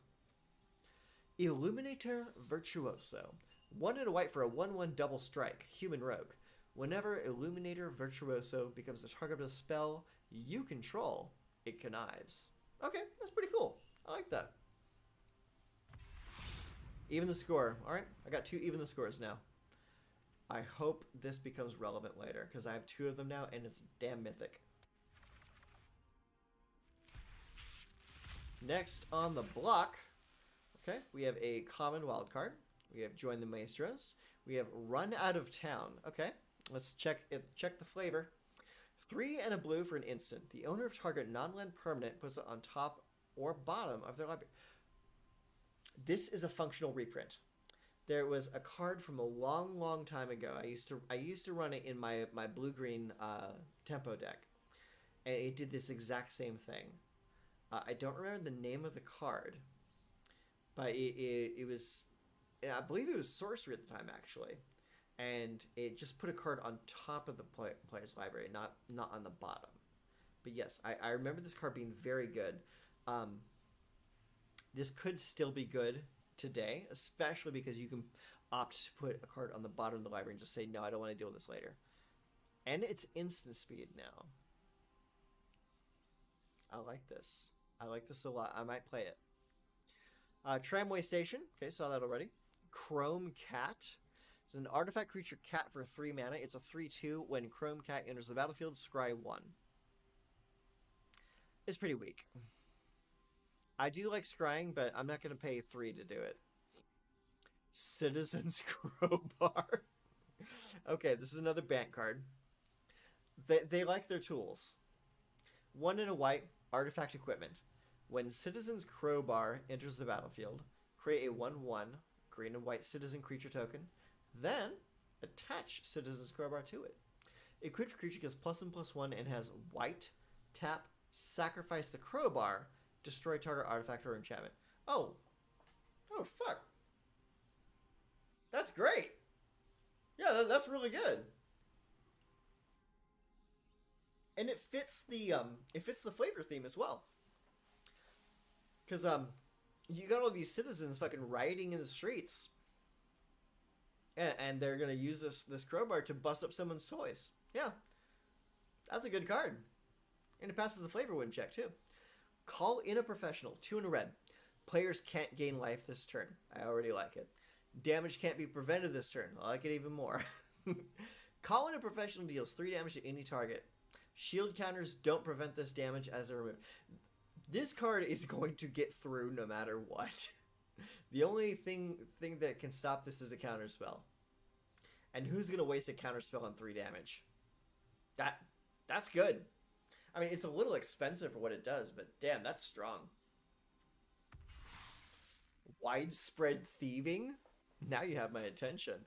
Illuminator Virtuoso. 1 and a white for a 1/1 double strike. Human rogue. Whenever Illuminator Virtuoso becomes the target of a spell you control, it connives. Okay, that's pretty cool. I like that. Even the score. All right, I got 2 even the scores now. I hope this becomes relevant later, because I have 2 of them now, and it's damn mythic. Next on the block, okay, we have a common wild card. We have Join the Maestros. We have Run Out of Town. Okay, let's check the flavor. 3 and a blue for an instant. The owner of target non-land permanent puts it on top or bottom of their library. This is a functional reprint. There was a card from a long, long time ago. I used to run it in my blue-green tempo deck, and it did this exact same thing. I don't remember the name of the card, but it was, I believe it was sorcery at the time actually, and it just put a card on top of the player's library, not on the bottom. But yes, I remember this card being very good. This could still be good today, especially because you can opt to put a card on the bottom of the library and just say, no, I don't want to deal with this later. And it's instant speed now. I like this. I like this a lot. I might play it. Tramway Station. Okay, saw that already. Chrome Cat. It's an artifact creature cat for 3 mana. It's a 3/2. When Chrome Cat enters the battlefield, scry 1. It's pretty weak. I do like scrying, but I'm not going to pay 3 to do it. Citizen's Crowbar. Okay, this is another Bant card. They like their tools. 1 and a white, artifact equipment. When Citizen's Crowbar enters the battlefield, create a 1/1 green and white citizen creature token, then attach Citizen's Crowbar to it. A creature gets +1/+1 and has white, tap, sacrifice the crowbar, destroy target artifact or enchantment. Oh, fuck. That's great. Yeah, that's really good. And it fits the flavor theme as well. Because you got all these citizens fucking rioting in the streets, and they're gonna use this crowbar to bust up someone's toys. Yeah, that's a good card, and it passes the flavor win check too. Call in a professional. 2 in a red. Players can't gain life this turn. I already like it. Damage can't be prevented this turn. I like it even more. Call in a professional deals 3 damage to any target. Shield counters don't prevent this damage as they're removed. This card is going to get through no matter what. The only thing that can stop this is a counter spell. And who's going to waste a counter spell on 3 damage? That's good. I mean, it's a little expensive for what it does, but damn, that's strong. Widespread Thieving? Now you have my attention.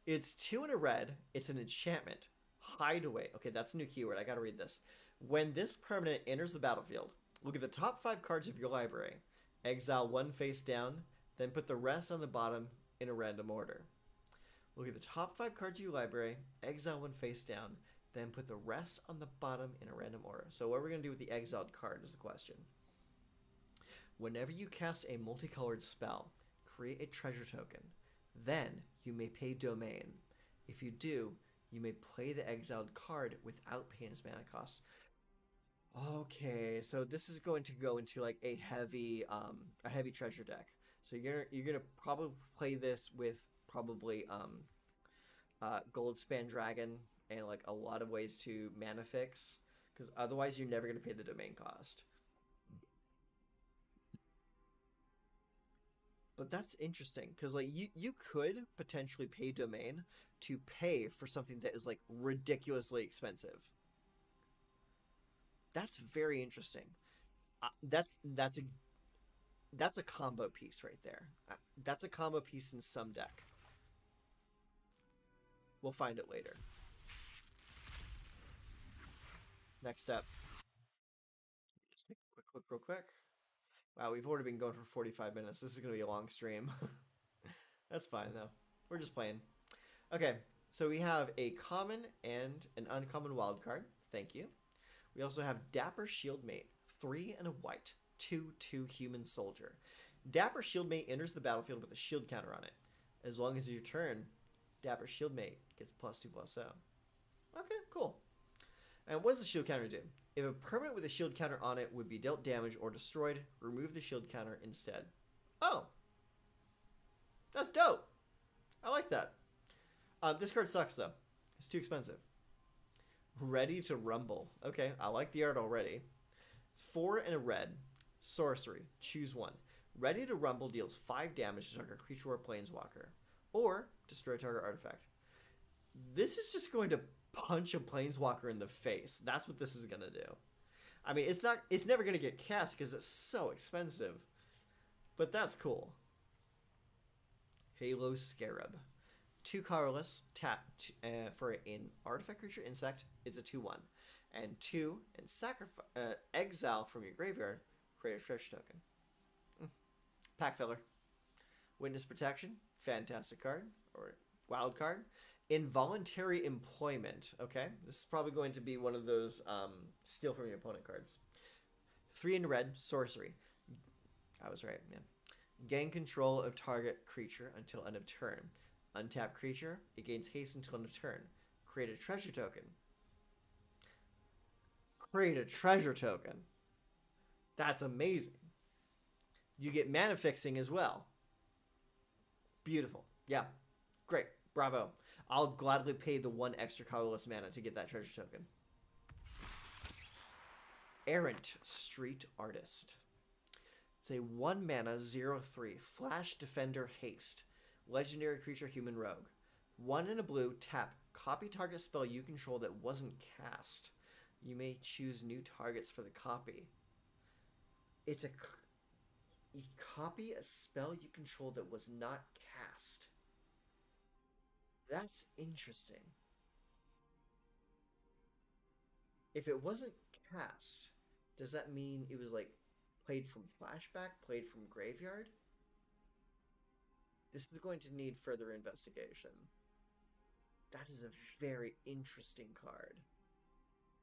It's 2 in a red. It's an enchantment. Hideaway. Okay, that's a new keyword. I gotta read this. When this permanent enters the battlefield, look at the top 5 cards of your library. Exile 1 face down, then put the rest on the bottom in a random order. Look at the top 5 cards of your library, exile 1 face down, then put the rest on the bottom in a random order. So what are we going to do with the exiled card is the question. Whenever you cast a multicolored spell, create a treasure token. Then you may pay domain. If you do, you may play the exiled card without paying its mana cost. Okay, so this is going to go into like a heavy treasure deck. So you're gonna probably play this with probably Goldspan Dragon and like a lot of ways to mana fix, because otherwise you're never gonna pay the domain cost. But that's interesting because like you could potentially pay domain to pay for something that is like ridiculously expensive. That's very interesting. That's a combo piece right there. That's a combo piece in some deck. We'll find it later. Next up. Just take a quick look real quick. Wow, we've already been going for 45 minutes. This is going to be a long stream. That's fine, though. We're just playing. Okay, so we have a common and an uncommon wild card. Thank you. We also have Dapper Shieldmate, 3 and a white, 2/2 human soldier. Dapper Shieldmate enters the battlefield with a shield counter on it. As long as your turn, Dapper Shieldmate gets +2/+0. Okay, cool. And what does the shield counter do? If a permanent with a shield counter on it would be dealt damage or destroyed, remove the shield counter instead. Oh! That's dope. I like that. This card sucks, though. It's too expensive. Ready to Rumble. Okay, I like the art already. It's 4 and a red. Sorcery. Choose one. Ready to Rumble deals 5 damage to target creature or planeswalker. Or destroy target artifact. This is just going to punch a planeswalker in the face. That's what this is going to do. I mean, it's never going to get cast because it's so expensive. But that's cool. Halo Scarab. 2 colorless, tap for an artifact creature insect, it's a 2/1. And 2, and exile from your graveyard, create a treasure token. Pack filler. Witness Protection, fantastic card, or wild card. Involuntary Employment, okay? This is probably going to be one of those steal from your opponent cards. 3 in red, sorcery. I was right, man. Gain control of target creature until end of turn. Untap creature, it gains haste until end of turn. Create a treasure token. Create a treasure token. That's amazing. You get mana fixing as well. Beautiful. Yeah. Great. Bravo. I'll gladly pay the 1 extra colorless mana to get that treasure token. Errant Street Artist. It's a 1 mana 0/3 Flash Defender Haste. Legendary creature, human rogue. 1 and a blue, tap. Copy target spell you control that wasn't cast. You may choose new targets for the copy. It's you copy a spell you control that was not cast. That's interesting. If it wasn't cast, does that mean it was like played from flashback, played from graveyard? This is going to need further investigation. That is a very interesting card.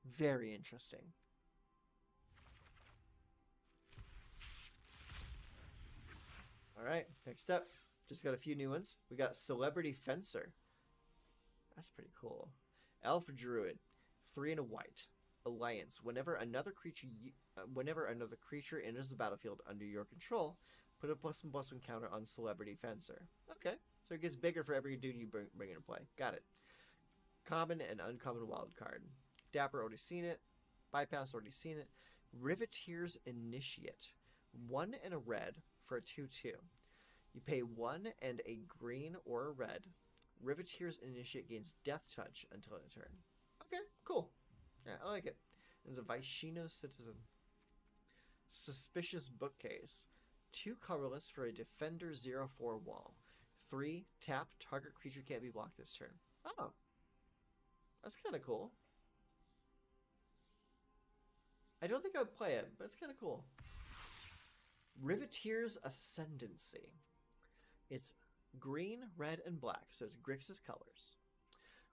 Very interesting. Alright, next up. Just got a few new ones. We got Celebrity Fencer. That's pretty cool. Elf Druid. 3 and a white. Alliance. Whenever another creature enters the battlefield under your control, put a +1/+1 counter on Celebrity Fencer. Okay, so it gets bigger for every dude you bring into play. Got it. Common and uncommon wild card. Dapper, already seen it. Bypass, already seen it. Riveteer's Initiate. 1 and a red for a 2/2. You pay 1 and a green or a red. Riveteer's Initiate gains Death Touch until end of turn. Okay, cool. Yeah, I like it. It's a Vicino Citizen. Suspicious Bookcase. 2 colorless for a Defender 0/4 wall. 3, tap, target creature can't be blocked this turn. Oh. That's kind of cool. I don't think I would play it, but it's kind of cool. Riveteer's Ascendancy. It's green, red, and black, so it's Grixis colors.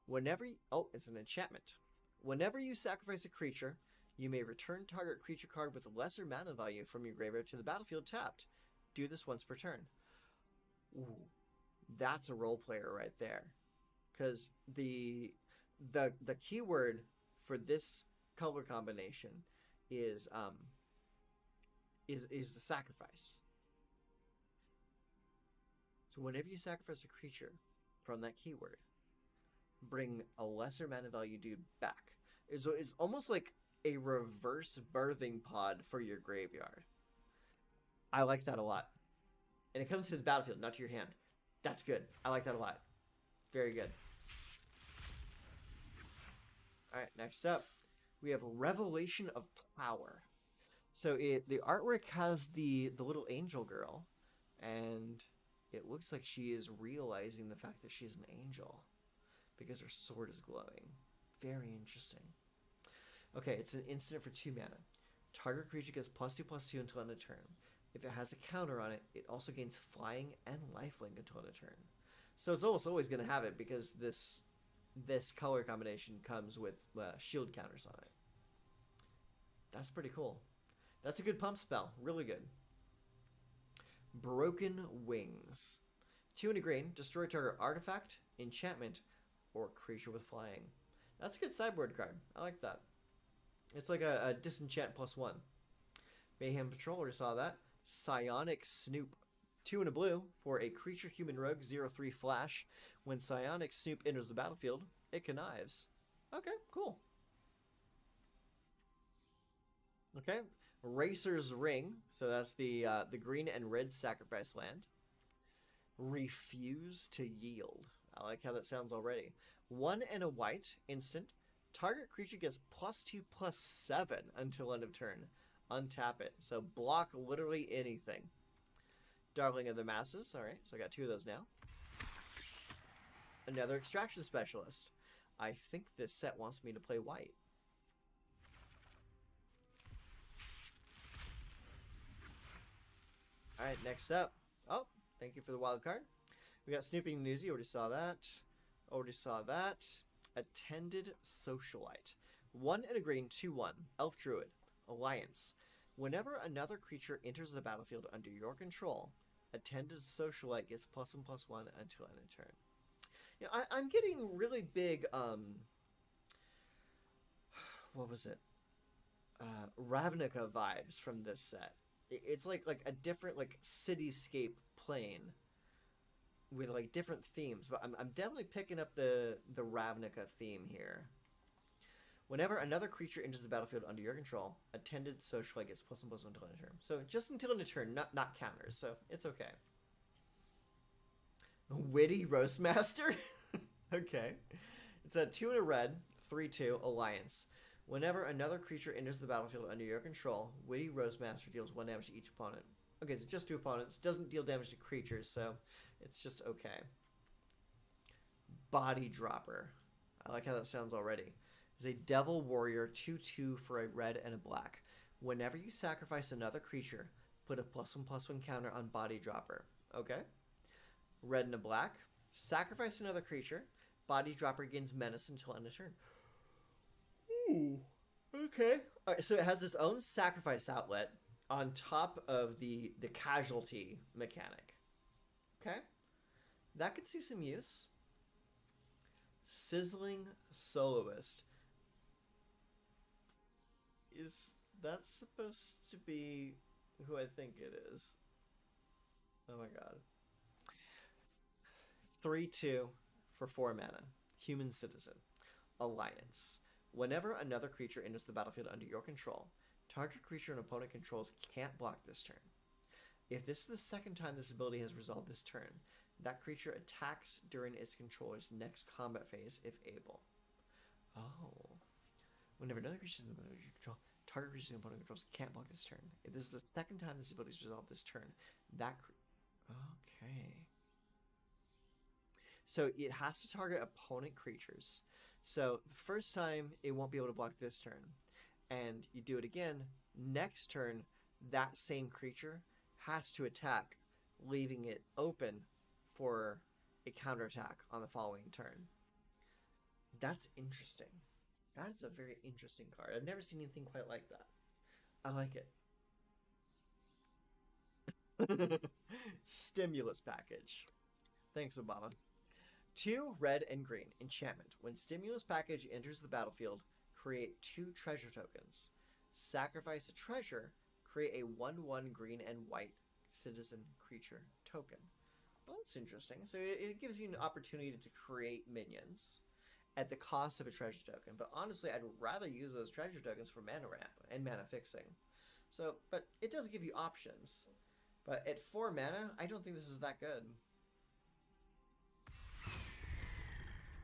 It's an enchantment. Whenever you sacrifice a creature, you may return target creature card with a lesser mana value from your graveyard to the battlefield tapped. Do this once per turn. Ooh, that's a role player right there. Because the keyword for this color combination is the sacrifice. So whenever you sacrifice a creature from that keyword, bring a lesser mana value dude back. It's almost like a reverse birthing pod for your graveyard. I like that a lot. And it comes to the battlefield, not to your hand. That's good. I like that a lot. Very good. Alright, next up, we have Revelation of Power. So the artwork has the little angel girl, and it looks like she is realizing the fact that she's an angel because her sword is glowing. Very interesting. Okay, it's an instant for 2 mana. Target creature gets +2/+2 until end of turn. If it has a counter on it, it also gains flying and lifelink until end of turn. So it's almost always going to have it because this color combination comes with shield counters on it. That's pretty cool. That's a good pump spell. Really good. Broken Wings. 2 and a green. Destroy target artifact, enchantment, or creature with flying. That's a good sideboard card. I like that. It's like a disenchant +1. Mayhem Patrol, already saw that. Psionic Snoop. 2 and a blue for a creature human rogue 0/3 flash. When Psionic Snoop enters the battlefield, it connives. Okay, cool. Okay, Racer's Ring. So that's the green and red sacrifice land. Refuse to yield. I like how that sounds already. 1 and a white instant. Target creature gets +2/+7 until end of turn. Untap it. So block literally anything. Darling of the Masses. Alright, so I got 2 of those now. Another Extraction Specialist. I think this set wants me to play white. Alright, next up. Oh, thank you for the wild card. We got Snooping Newsy. Already saw that. Already saw that. Attended Socialite. 1 and a green, 2/1. Elf Druid. Alliance. Whenever another creature enters the battlefield under your control, Attended Socialite gets +1/+1 until end of turn. You know, I'm getting really big, what was it? Ravnica vibes from this set. It's like a different like cityscape plane with like different themes, but I'm definitely picking up the Ravnica theme here. Whenever another creature enters the battlefield under your control, Attended Socialite gets +1/+1 until end of turn. So just until end of turn, not counters, so it's okay. Witty Roastmaster? Okay. It's a 2 and a red, 3/2 Alliance. Whenever another creature enters the battlefield under your control, Witty Roastmaster deals 1 damage to each opponent. Okay, so just to opponents. Doesn't deal damage to creatures, so it's just okay. Body Dropper. I like how that sounds already. It's a Devil Warrior 2/2 for a red and a black. Whenever you sacrifice another creature, put a +1/+1 counter on Body Dropper. Okay. Red and a black. Sacrifice another creature. Body Dropper gains menace until end of turn. Ooh. Okay. All right, so it has its own sacrifice outlet on top of the casualty mechanic. Okay. That could see some use. Sizzling Soloist. Is that supposed to be who I think it is? Oh my god. 3/2 for 4 mana. Human Citizen. Alliance. Whenever another creature enters the battlefield under your control, target creature an opponent controls can't block this turn. If this is the second time this ability has resolved this turn, that creature attacks during its controller's next combat phase if able. Oh. Whenever another creature in the ability you control, target creature an opponent controls can't block this turn. If this is the second time this ability has resolved this turn, that... Okay. So it has to target opponent creatures. So the first time, it won't be able to block this turn. And you do it again, next turn, that same creature has to attack, leaving it open for a counterattack on the following turn. That's interesting. That is a very interesting card. I've never seen anything quite like that. I like it. Stimulus package. Thanks, Obama. 2 red and green. Enchantment. When Stimulus package enters the battlefield, create 2 treasure tokens. Sacrifice a treasure, create a 1/1 green and white citizen creature token. Well, that's interesting. So it gives you an opportunity to create minions at the cost of a treasure token. But honestly, I'd rather use those treasure tokens for mana ramp and mana fixing. So, but it does give you options. But at 4 mana, I don't think this is that good.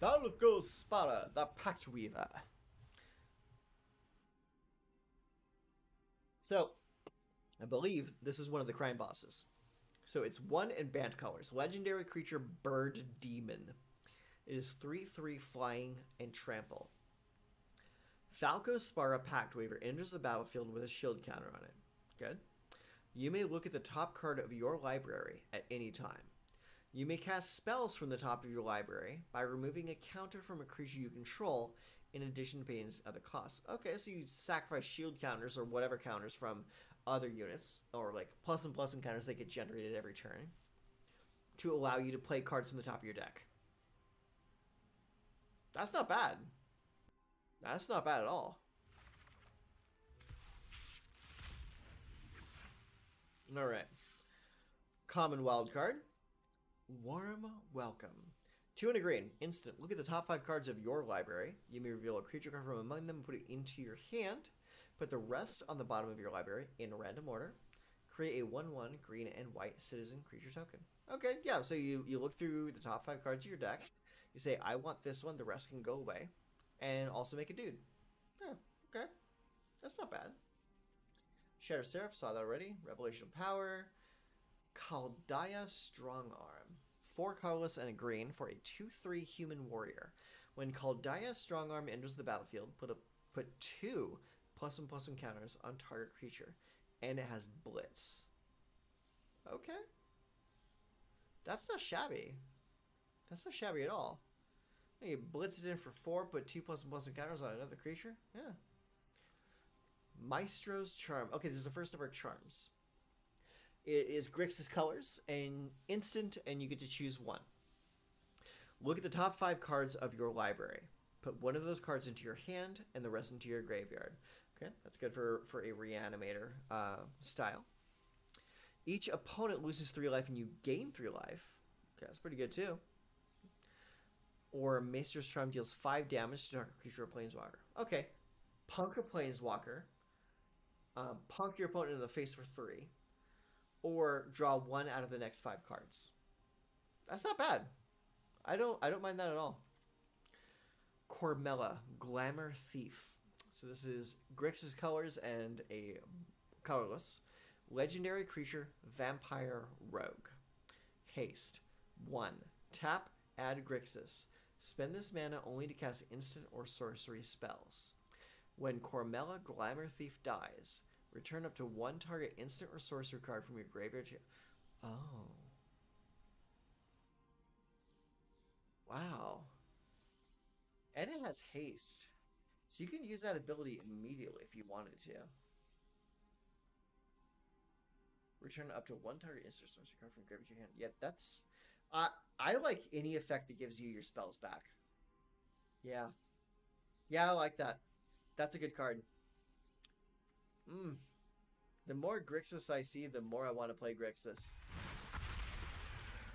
Valko Spada, the Pact Weaver. So, I believe this is one of the crime bosses. So it's 1 in band colors. Legendary creature Bird Demon. It is 3/3 flying and trample. Falco Spara Pact Weaver enters the battlefield with a shield counter on it. Good. You may look at the top card of your library at any time. You may cast spells from the top of your library by removing a counter from a creature you control in addition to paying other costs. Okay, so you sacrifice shield counters or whatever counters from other units, or like plus and counters that get generated every turn, to allow you to play cards from the top of your deck. That's not bad. That's not bad at all. Alright. Common wild card. Warm welcome. 2 and a green. Instant. Look at the top 5 cards of your library. You may reveal a creature card from among them and put it into your hand. Put the rest on the bottom of your library in random order. Create a 1/1 green and white citizen creature token. Okay, yeah, so you look through the top 5 cards of your deck. You say, I want this one. The rest can go away. And also make a dude. Yeah, okay. That's not bad. Shadow Seraph, saw that already. Revelation of Power. Kaldaya Strongarm. 4 colorless and a green for a 2/3 human warrior. When Kaldaya Strongarm enters the battlefield, put 2 +1/+1 counters on target creature. And it has Blitz. Okay. That's not shabby. That's not shabby at all. You blitz it in for 4, put 2 +1/+1 counters on another creature. Yeah. Maestro's Charm. Okay, this is the first of our charms. It is Grixis Colors, and instant, and you get to choose one. Look at the top 5 cards of your library. Put one of those cards into your hand, and the rest into your graveyard. Okay, that's good for a Reanimator style. Each opponent loses 3 life, and you gain 3 life. Okay, that's pretty good too. Or Maester's Charm deals 5 damage to target creature or planeswalker. Okay, punk a planeswalker. Punk your opponent in the face for 3. Or draw 1 out of the next 5 cards. That's not bad. I don't mind that at all. Cormella, Glamour Thief. So this is Grixis Colors and a colorless. Legendary creature, Vampire Rogue. Haste. 1. Tap, add Grixis. Spend this mana only to cast instant or sorcery spells. When Cormella Glamour Thief dies, return up to 1 target instant or sorcery card from your graveyard to... Oh. Wow. And it has haste. So you can use that ability immediately if you wanted to. Return up to 1 target instant or sorcery card from your graveyard to your hand. Yeah, that's... I like any effect that gives you your spells back. Yeah. Yeah, I like that. That's a good card. The more Grixis I see, the more I want to play Grixis.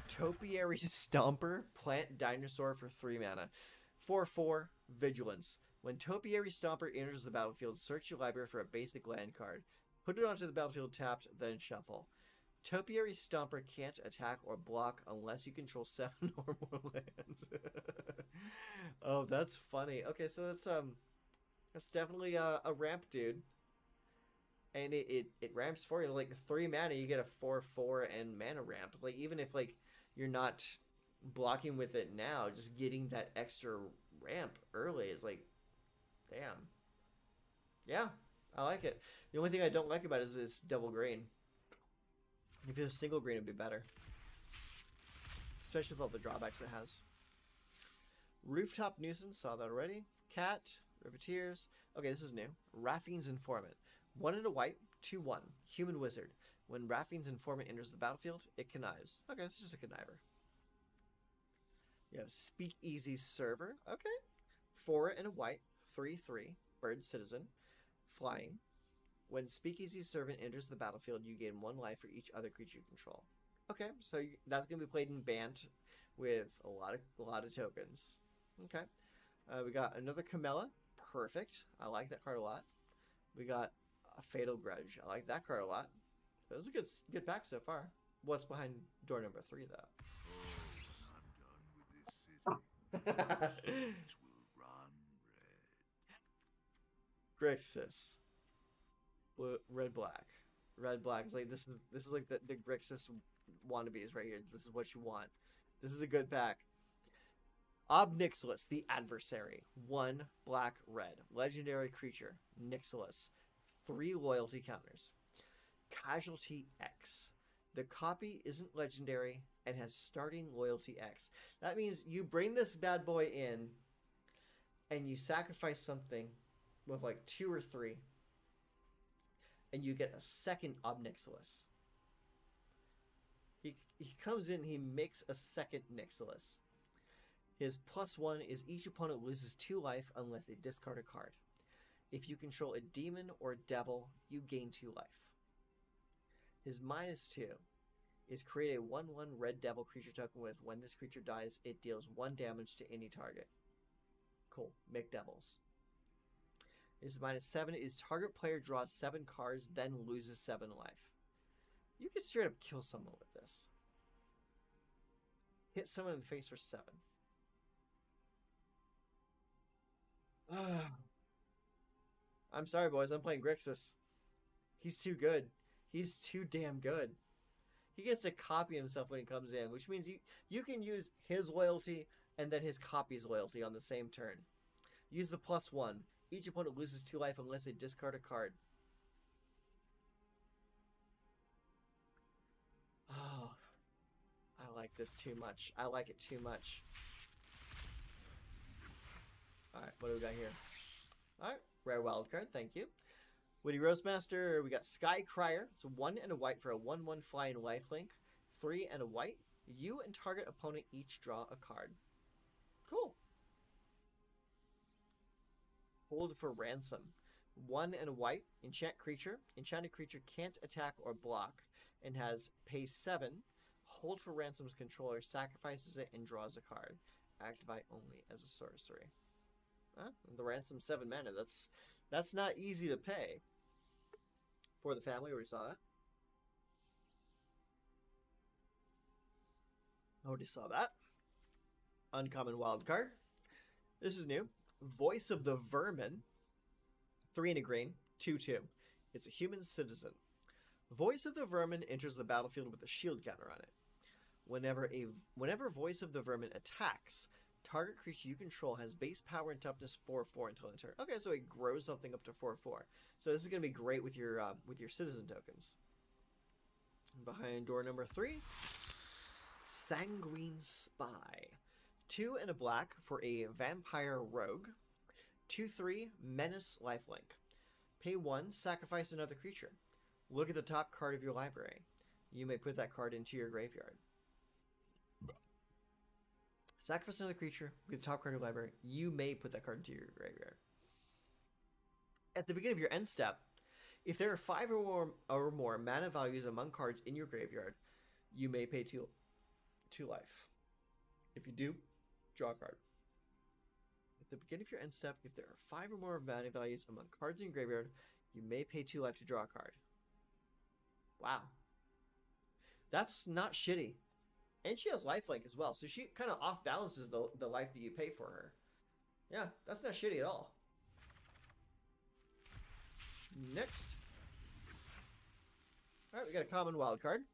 Topiary Stomper, plant dinosaur for 3 mana. 4/4, Vigilance. When Topiary Stomper enters the battlefield, search your library for a basic land card. Put it onto the battlefield tapped, then shuffle. Topiary Stomper can't attack or block unless you control 7 or more lands. Oh, that's funny. Okay, so that's definitely a ramp, dude. And it ramps for you. Like 3 mana, you get a 4/4 and mana ramp. Like even if like you're not blocking with it now, just getting that extra ramp early is like, damn. Yeah, I like it. The only thing I don't like about it is this double green. If it was single green, it'd be better. Especially with all the drawbacks it has. Rooftop Nuisance, saw that already. Cat, Riveteers. Okay, this is new. Raffine's Informant. 1 and a white, 2/1. Human Wizard. When Raffine's Informant enters the battlefield, it connives. Okay, it's just a conniver. You have Speakeasy Server. Okay. 4 and a white, 3/3. Bird Citizen. Flying. When Speakeasy Servant enters the battlefield, you gain 1 life for each other creature you control. Okay, so that's going to be played in Bant with a lot of tokens. Okay. We got another Capenna. Perfect. I like that card a lot. We got a Fatal Grudge. I like that card a lot. It was a good pack so far. What's behind door number 3, though? I'm done with this city. It will run red. Grixis. Blue, red, black. Red, black. Like this is like the Grixis wannabes right here. This is what you want. This is a good pack. Ob Nixilis, the Adversary. 1 black, red. Legendary creature. Nixilis. 3 loyalty counters. Casualty X. The copy isn't legendary and has starting loyalty X. That means you bring this bad boy in and you sacrifice something with like 2 or 3 and you get a second Ob Nixilis. He comes in, he makes a second Nixilis. His +1 is each opponent loses 2 life unless they discard a card. If you control a demon or a devil, you gain 2 life. His -2 is create a 1/1 red devil creature token with when this creature dies, it deals 1 damage to any target. Cool. McDevils. This is -7 is target player draws 7 cards, then loses 7 life. You can straight up kill someone with this. Hit someone in the face for 7. I'm sorry, boys. I'm playing Grixis. He's too good. He's too damn good. He gets to copy himself when he comes in, which means you can use his loyalty and then his copy's loyalty on the same turn. Use the +1. Each opponent loses 2 life unless they discard a card. Oh, I like this too much. I like it too much. Alright, what do we got here? Alright, rare wild card, thank you. Witty Roastmaster, we got Sky Crier. It's 1 and a white for a 1/1 flying lifelink. 3 and a white. You and target opponent each draw a card. Cool. Hold for Ransom. 1 and a white. Enchant creature. Enchanted creature can't attack or block and has pay 7. Hold for Ransom's controller, sacrifices it, and draws a card. Activate only as a sorcery. The Ransom 7 mana. That's not easy to pay. For the family, we saw that. Already saw that. Uncommon wild card. This is new. Voice of the Vermin. 3 and a green. 2/2. It's a human citizen. Voice of the Vermin enters the battlefield with a shield counter on it. Whenever Voice of the Vermin attacks, target creature you control has base power and toughness 4/4 until end of turn. Okay, so it grows something up to 4/4. So this is going to be great with your citizen tokens. Behind door number 3, Sanguine Spy. 2 and a black for a vampire rogue. 2/3 menace lifelink. Pay 1, sacrifice another creature. Look at the top card of your library. You may put that card into your graveyard. Sacrifice another creature with the top card of your library. You may put that card into your graveyard. At the beginning of your end step, if there are 5 or more mana values among cards in your graveyard, you may pay 2 life. If you do, draw a card. At the beginning of your end step, if there are 5 or more mana values among cards in your graveyard, you may pay 2 life to draw a card. Wow. That's not shitty. And she has lifelink as well, so she kind of off balances the life that you pay for her. Yeah, that's not shitty at all. Next. Alright, we got a common wild card.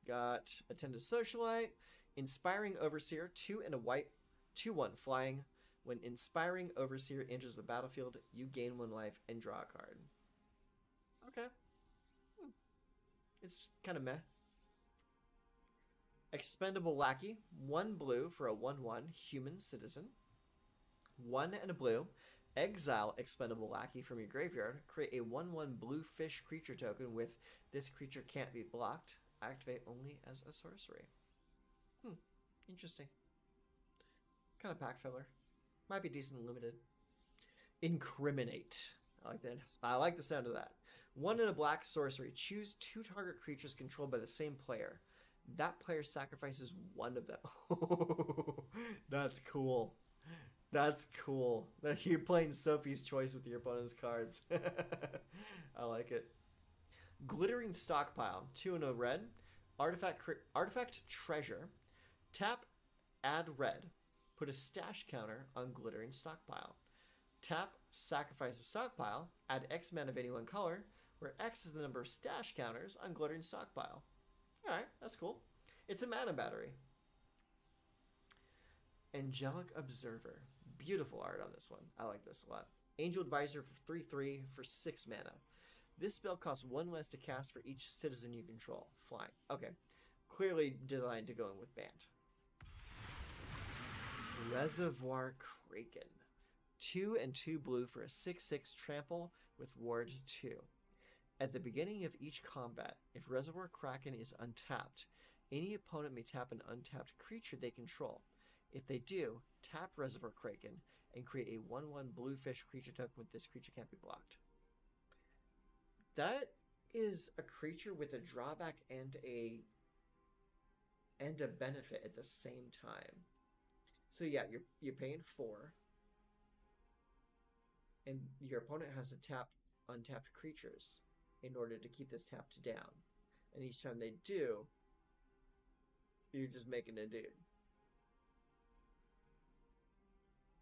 Got Attended Socialite. Inspiring Overseer, 2 and a white, 2/1 flying. When Inspiring Overseer enters the battlefield, you gain 1 life and draw a card. Okay. It's kind of meh. Expendable Lackey, 1 blue for a 1/1 human citizen. 1 and a blue. Exile Expendable Lackey from your graveyard. Create a 1/1 blue fish creature token with this creature can't be blocked. Activate only as a sorcery. Interesting. Kind of pack filler. Might be decent and limited. Incriminate. I like that. I like the sound of that. 1 and a black sorcery. Choose 2 target creatures controlled by the same player. That player sacrifices 1 of them. That's cool. That's cool. You're playing Sophie's Choice with your opponent's cards. I like it. Glittering Stockpile. 2 and a red. Artifact Treasure. Tap, add red. Put a stash counter on Glittering Stockpile. Tap, sacrifice a stockpile. Add X mana of any one color, where X is the number of stash counters on Glittering Stockpile. Alright, that's cool. It's a mana battery. Angelic Observer. Beautiful art on this one. I like this a lot. Angel Advisor for 3/3 for 6 mana. This spell costs 1 less to cast for each citizen you control. Flying. Okay. Clearly designed to go in with Bant. Reservoir Kraken. 2 and 2 blue for a 6/6 trample with ward 2. At the beginning of each combat, if Reservoir Kraken is untapped, any opponent may tap an untapped creature they control. If they do, tap Reservoir Kraken and create a 1/1 blue fish creature token with this creature can't be blocked. That is a creature with a drawback and a and a benefit at the same time. So yeah, you're paying 4, and your opponent has to tap untapped creatures in order to keep this tapped down. And each time they do, you're just making a dude.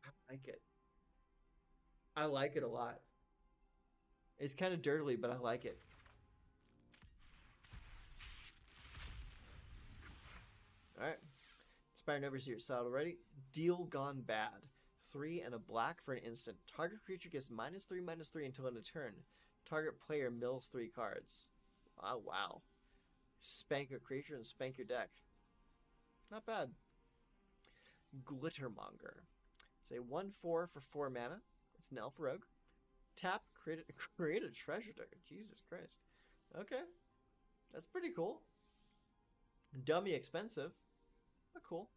I like it. I like it a lot. It's kind of dirtily, but I like it. Alright. Inspired Overseer set already. Deal Gone Bad. 3 and a black for an instant. Target creature gets -3/-3 until end of turn. Target player mills 3 cards. Oh, wow. Spank a creature and spank your deck. Not bad. Glittermonger. It's a 1/4 for 4 mana. It's an elf rogue. Tap, create a treasure deck. Jesus Christ. Okay. That's pretty cool. Dummy expensive, but cool.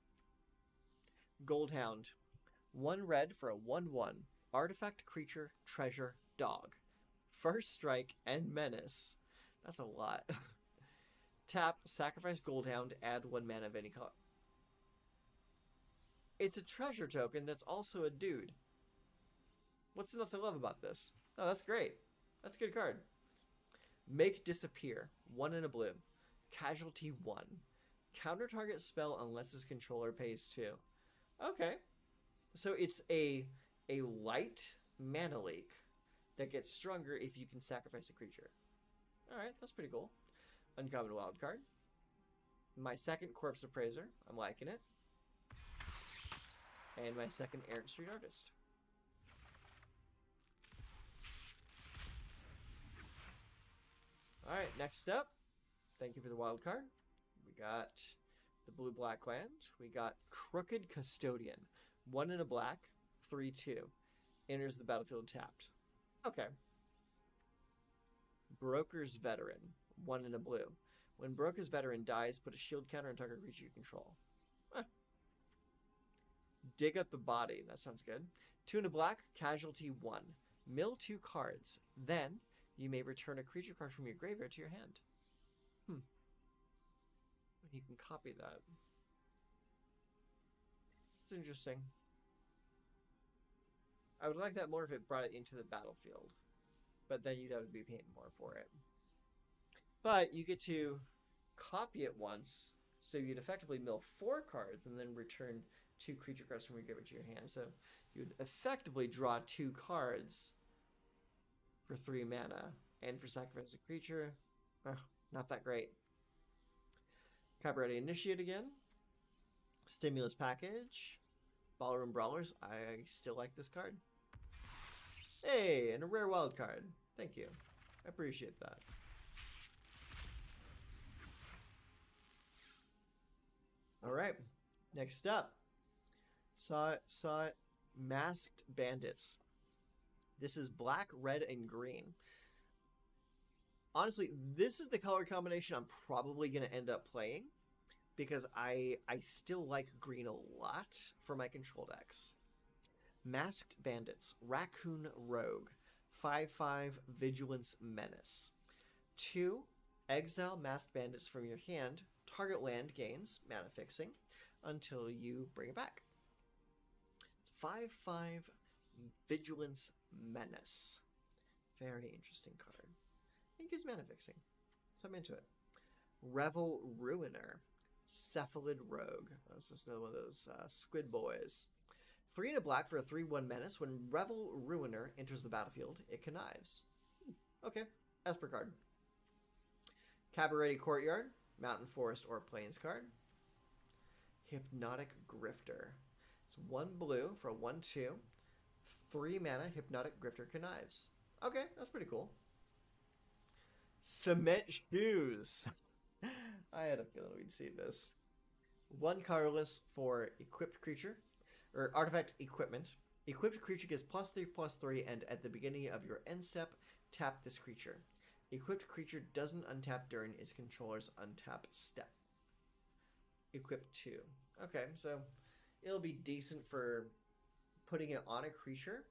Goldhound. 1 red for a 1/1. Artifact, creature, treasure, dog. First strike and menace. That's a lot. Tap, sacrifice Goldhound, add 1 mana of any color. It's a treasure token that's also a dude. What's not to love about this? Oh, that's great. That's a good card. Make Disappear. 1 and a blue. Casualty 1. Counter target spell unless his controller pays 2. Okay. So it's a light mana leak that gets stronger if you can sacrifice a creature. Alright, that's pretty cool. Uncommon wild card. My second Corpse Appraiser. I'm liking it. And my second Errant Street Artist. Alright, next up. Thank you for the wild card. We got the blue-black land. We got Crooked Custodian. 1 and a black, 3/2. Enters the battlefield tapped. Okay. Broker's Veteran. 1 and a blue. When Broker's Veteran dies, put a shield counter on target creature you control. Dig Up the Body. That sounds good. 2 and a black, casualty 1. Mill 2 cards. Then, you may return a creature card from your graveyard to your hand. You can copy that. It's interesting. I would like that more if it brought it into the battlefield. But then you'd have to be paying more for it. But you get to copy it once, so you'd effectively mill 4 cards and then return 2 creature cards from your graveyard to your hand. So you'd effectively draw 2 cards for 3 mana. And for sacrifice a creature, not that great. Copyright Initiate again. Stimulus Package. Ballroom Brawlers. I still like this card. Hey, and a rare wild card. Thank you. I appreciate that. Alright. Next up. Saw it. Masked Bandits. This is black, red, and green. Honestly, this is the color combination I'm probably going to end up playing because I still like green a lot for my control decks. Masked Bandits, Raccoon Rogue, 5/5 Vigilance Menace. 2, exile Masked Bandits from your hand. Target land gains mana fixing until you bring it back. 5/5 Vigilance Menace. Very interesting card. It gives mana fixing, so I'm into it. Revel Ruiner. Cephalid Rogue. This is another one of those squid boys. 3 and a black for a 3/1 menace. When Revel Ruiner enters the battlefield, it connives. Okay, Esper card. Cabaret Courtyard. Mountain Forest or Plains card. Hypnotic Grifter. It's 1 blue for a 1/2. 3 mana, Hypnotic Grifter connives. Okay, that's pretty cool. Cement Shoes. I had a feeling we'd see this. 1 colorless for equipped creature, or artifact equipment. Equipped creature gets +3/+3, and at the beginning of your end step, tap this creature. Equipped creature doesn't untap during its controller's untap step. Equip 2. Okay, so it'll be decent for putting it on a creature,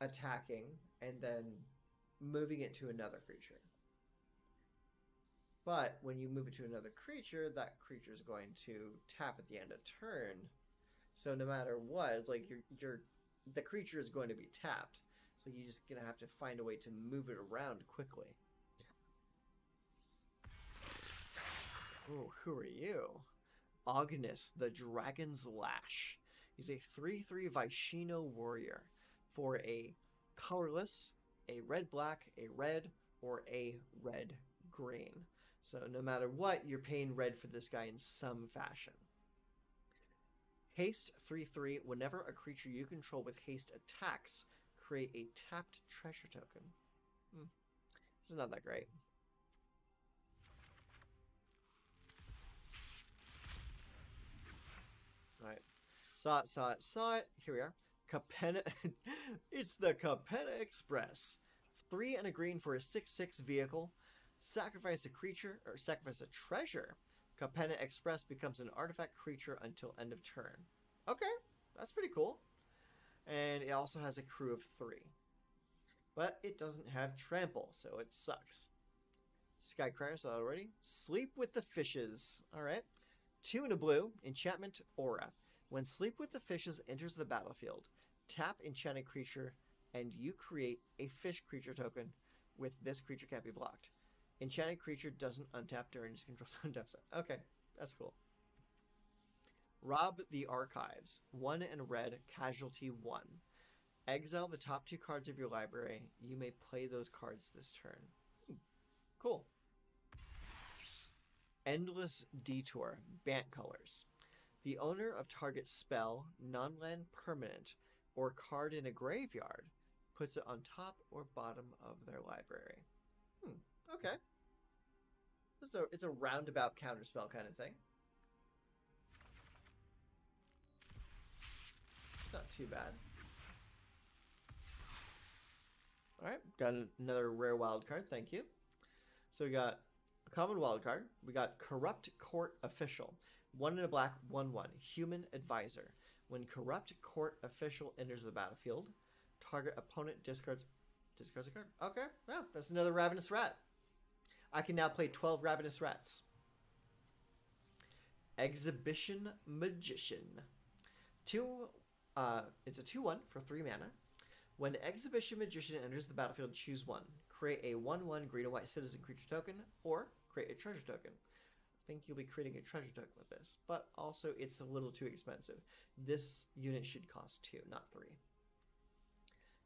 attacking, and then moving it to another creature. But when you move it to another creature, that creature is going to tap at the end of turn. So no matter what, it's like the creature is going to be tapped. So you're just gonna have to find a way to move it around quickly. Oh, who are you? Agnes, the Dragon's Lash. He's a 3/3 Vaishino warrior for a colorless, a red-black, a red, or a red-green. So no matter what, you're paying red for this guy in some fashion. Haste 3/3. Whenever a creature you control with haste attacks, create a tapped treasure token. It's not that great. Alright. Saw it. Here we are. Capenna. It's the Capenna Express. 3 and a green for a 6/6 vehicle. Sacrifice a creature, or sacrifice a treasure. Capenna Express becomes an artifact creature until end of turn. Okay, that's pretty cool. And it also has a crew of 3. But it doesn't have trample, so it sucks. Skycracker saw that already. Sleep with the Fishes. Alright. 2 and a blue. Enchantment Aura. When Sleep with the Fishes enters the battlefield, tap enchanted creature, and you create a fish creature token with this creature can't be blocked. Enchanted creature doesn't untap during its control untaps. Okay, that's cool. Rob the Archives. 1 and red, casualty 1. Exile the top 2 cards of your library. You may play those cards this turn. Cool. Endless Detour. Bant Colors. The owner of target spell, non-land permanent, or card in a graveyard puts it on top or bottom of their library. Okay. It's a roundabout counterspell kind of thing. Not too bad. Alright, got another rare wild card, thank you. So we got a common wild card. We got Corrupt Court Official. 1 and a black, 1/1. Human Advisor. When Corrupt Court Official enters the battlefield, target opponent discards a card. Okay, well, that's another Ravenous Rat. I can now play 12 Ravenous Rats. Exhibition Magician. It's a 2/1 for 3 mana. When Exhibition Magician enters the battlefield, choose 1. Create a 1/1 green and white citizen creature token, or create a treasure token. I think you'll be creating a treasure token with this, but also it's a little too expensive. This unit should cost 2, not 3.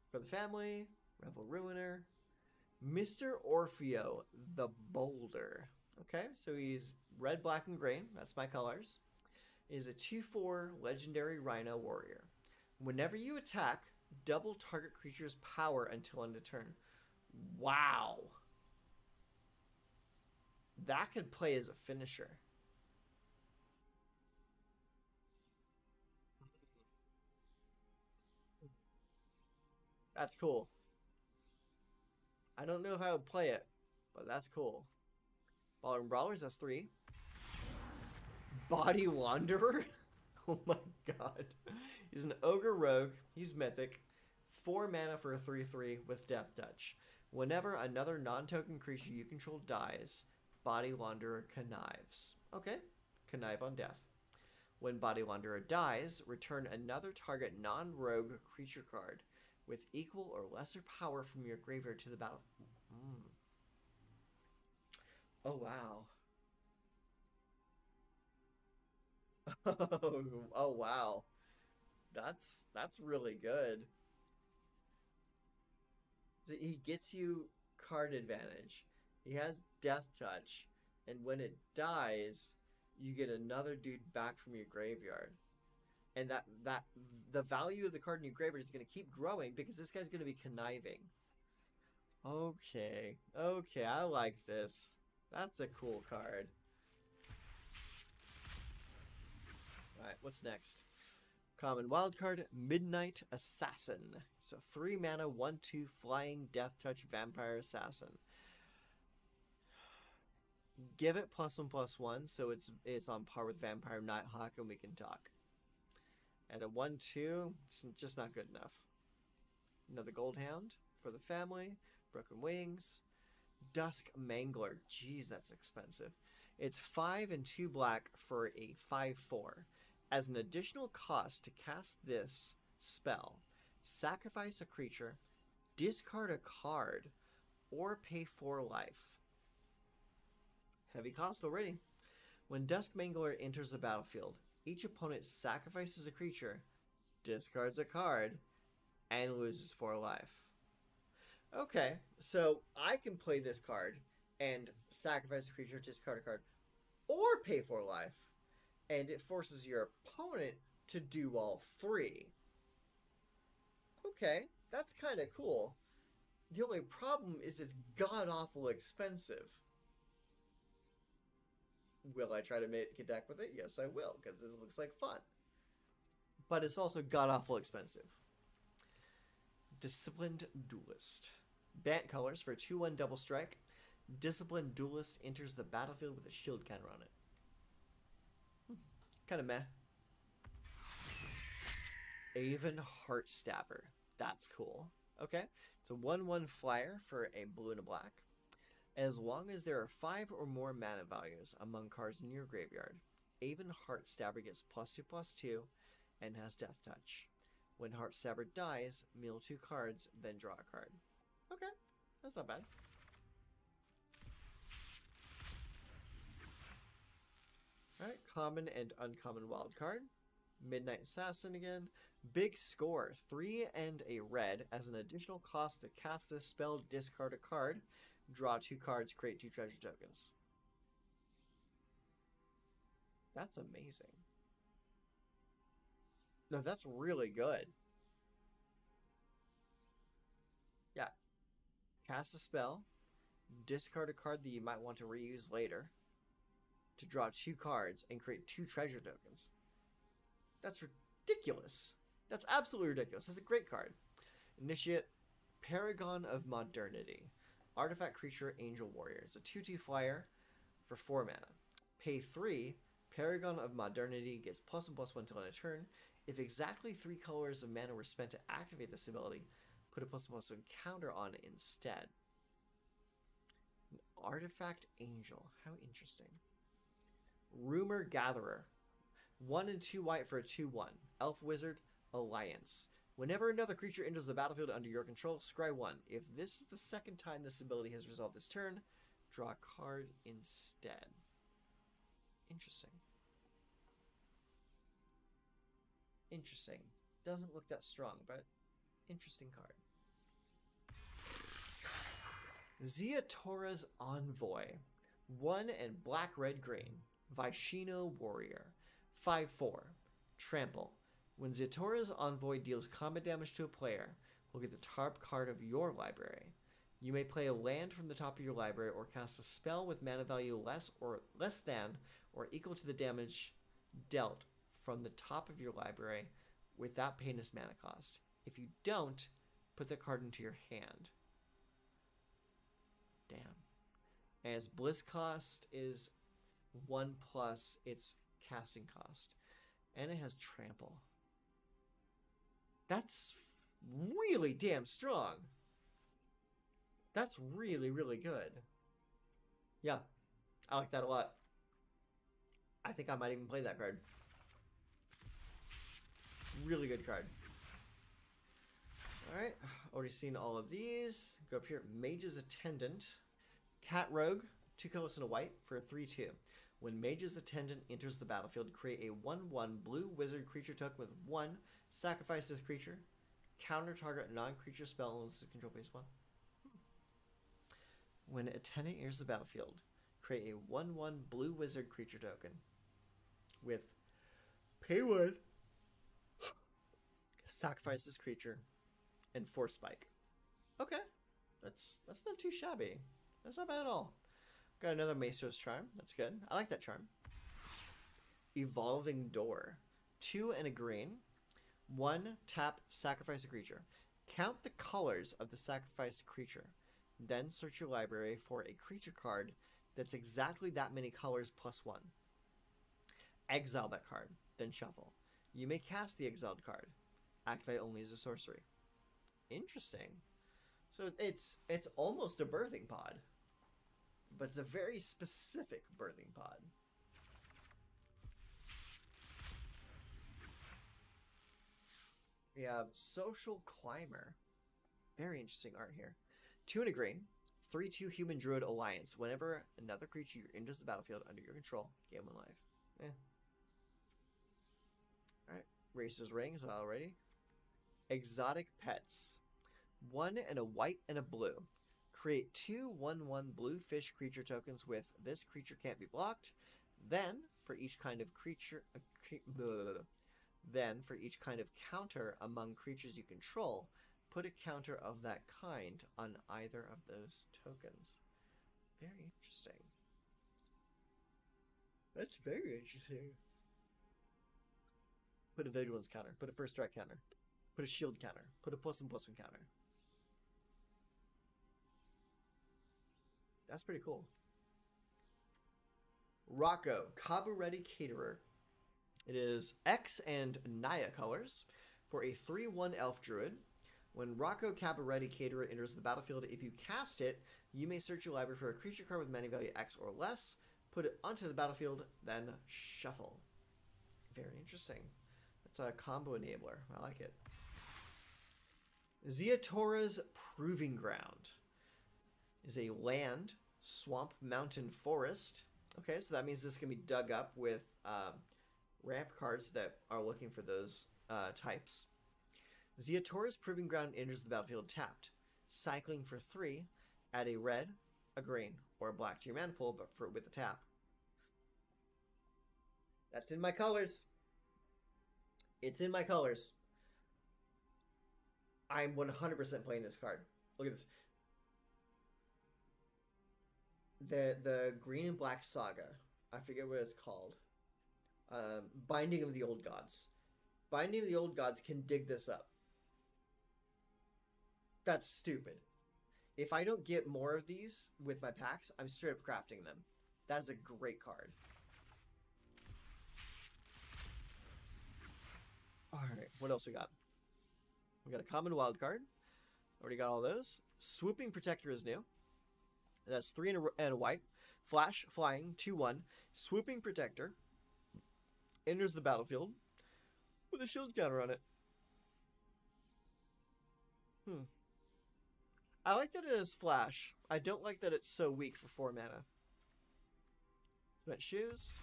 For the family, Revel Ruiner, Mr. Orfeo the Boulder. Okay, so he's red, black, and green. That's my colors. Is a 2/4 legendary rhino warrior. Whenever you attack, double target creature's power until end of turn. Wow. That could play as a finisher. That's cool. I don't know how to play it, but that's cool. Ballroom Brawlers, that's 3. Body Wanderer? Oh my god. He's an Ogre Rogue. He's Mythic. 4 mana for a 3/3 with Death Touch. Whenever another non-token creature you control dies, Body Wanderer connives. Okay, connive on death. When Body Wanderer dies, return another target non-rogue creature card with equal or lesser power from your graveyard to the battle. Oh wow. Oh wow. That's really good. He gets you card advantage. He has Death Touch, and when it dies, you get another dude back from your graveyard. And that the value of the card in your graveyard is going to keep growing because this guy's going to be conniving. Okay, I like this. That's a cool card. Alright, what's next? Common wildcard, Midnight Assassin. So 3 mana, 1/2 flying death touch vampire assassin. Give it +1/+1, so it's on par with Vampire Nighthawk, and we can talk. At a 1/2, it's just not good enough. Another Gold Hound for the family. Broken Wings. Dusk Mangler. Jeez, that's expensive. It's 5 and 2 black for a 5/4. As an additional cost to cast this spell, sacrifice a creature, discard a card, or pay 4 life. Heavy cost already. When Dusk Mangler enters the battlefield, each opponent sacrifices a creature, discards a card, and loses 4 life. Okay, so I can play this card and sacrifice a creature, discard a card, or pay 4 life, and it forces your opponent to do all 3. Okay, that's kind of cool. The only problem is it's god-awful expensive. Will I try to make a deck with it? Yes, I will, because this looks like fun. But it's also god-awful expensive. Disciplined Duelist. Bant colors for a 2/1 double strike. Disciplined Duelist enters the battlefield with a shield counter on it. Kind of meh. Aven Heartstabber. That's cool. Okay. It's a 1/1 flyer for a blue and a black. As long as there are 5 or more mana values among cards in your graveyard, Aven Heartstabber gets +2/+2 and has Death Touch. When Heartstabber dies, mill 2 cards, then draw a card. Okay, that's not bad. Alright, common and uncommon wild card. Midnight Assassin again. Big score, 3 and a red. As an additional cost to cast this spell, discard a card. Draw 2 cards, create 2 treasure tokens. That's amazing. No, that's really good. Yeah. Cast a spell. Discard a card that you might want to reuse later. To draw 2 cards and create 2 treasure tokens. That's ridiculous. That's absolutely ridiculous. That's a great card. Initiate Paragon of Modernity. Artifact creature, Angel Warrior. It's a 2/2 flyer for 4 mana. Pay 3. Paragon of Modernity gets +1/+1 until end of turn. If exactly 3 colors of mana were spent to activate this ability, put a +1/+1 counter on it instead. An Artifact Angel. How interesting. Rumor Gatherer. 1 and 2 white for a 2/1. Elf Wizard Alliance. Whenever another creature enters the battlefield under your control, scry 1. If this is the second time this ability has resolved this turn, draw a card instead. Interesting. Interesting. Doesn't look that strong, but interesting card. Ziatora's Envoy. 1 and black, red, green. Vaishino Warrior. 5/4. Trample. When Ziatora's Envoy deals combat damage to a player, we'll get the top card of your library. You may play a land from the top of your library or cast a spell with mana value less than or equal to the damage dealt from the top of your library without paying its mana cost. If you don't, put the card into your hand. Damn. And its bliss cost is 1+ its casting cost. And it has trample. That's really damn strong. That's really, really good. Yeah, I like that a lot. I think I might even play that card. Really good card. Alright, already seen all of these. Go up here, Mage's Attendant. Cat Rogue, 2 colors and a white for a 3/2. When Mage's Attendant enters the battlefield, create a 1/1 blue wizard creature token with 1, sacrifice this creature, counter target non-creature spell unless it's control base 1. When Attendant enters the battlefield, create a 1/1 blue wizard creature token with pay 1, sacrifice this creature, and Force Spike. Okay, that's not too shabby. That's not bad at all. Got another Maester's Charm. That's good. I like that charm. Evolving Door. 2 and a green. 1, tap, sacrifice a creature. Count the colors of the sacrificed creature. Then search your library for a creature card that's exactly that many colors +1. Exile that card, then shuffle. You may cast the exiled card. Activate only as a sorcery. Interesting. So it's almost a birthing pod. but it's a very specific birthing pod. We have Social Climber. Very interesting art here. 2 and a green. 3/2 Human Druid Alliance. Whenever another creature enters the battlefield under your control, gain 1 life. Alright. Racer's Rings already. Exotic Pets. 1 and a white and a blue. Create 2 1/1 blue fish creature tokens with this creature can't be blocked. Then, for each kind of creature... Then, for each kind of counter among creatures you control, put a counter of that kind on either of those tokens. Very interesting. That's very interesting. Put a vigilance counter. Put a first strike counter. Put a shield counter. Put a +1/+1 counter. That's pretty cool. Rocco, Cabaretti Caterer. It is X and Anaya Colors for a 3/1 Elf Druid. When Rocco Cabaretti Caterer enters the battlefield, if you cast it, you may search your library for a creature card with mana value X or less, put it onto the battlefield, then shuffle. Very interesting. That's a combo enabler. I like it. Ziatora's Proving Ground is a land, swamp, mountain, forest. Okay, so that means this can be dug up with ramp cards that are looking for those types. Ziatora's Proving Ground enters the battlefield tapped. Cycling for 3, add a red, a green, or a black to your mana pool, but with a tap. That's in my colors. It's in my colors. I'm 100% playing this card. Look at this. The green and black saga. I forget what it's called. Binding of the Old Gods. Binding of the Old Gods can dig this up. That's stupid. If I don't get more of these with my packs, I'm straight up crafting them. That is a great card. Alright, what else we got? We got a common wild card. Already got all those. Swooping Protector is new. That's 3 and a white. Flash, flying, 2/1. Swooping Protector enters the battlefield with a shield counter on it. I like that it has flash. I don't like that it's so weak for 4 mana. Cement shoes.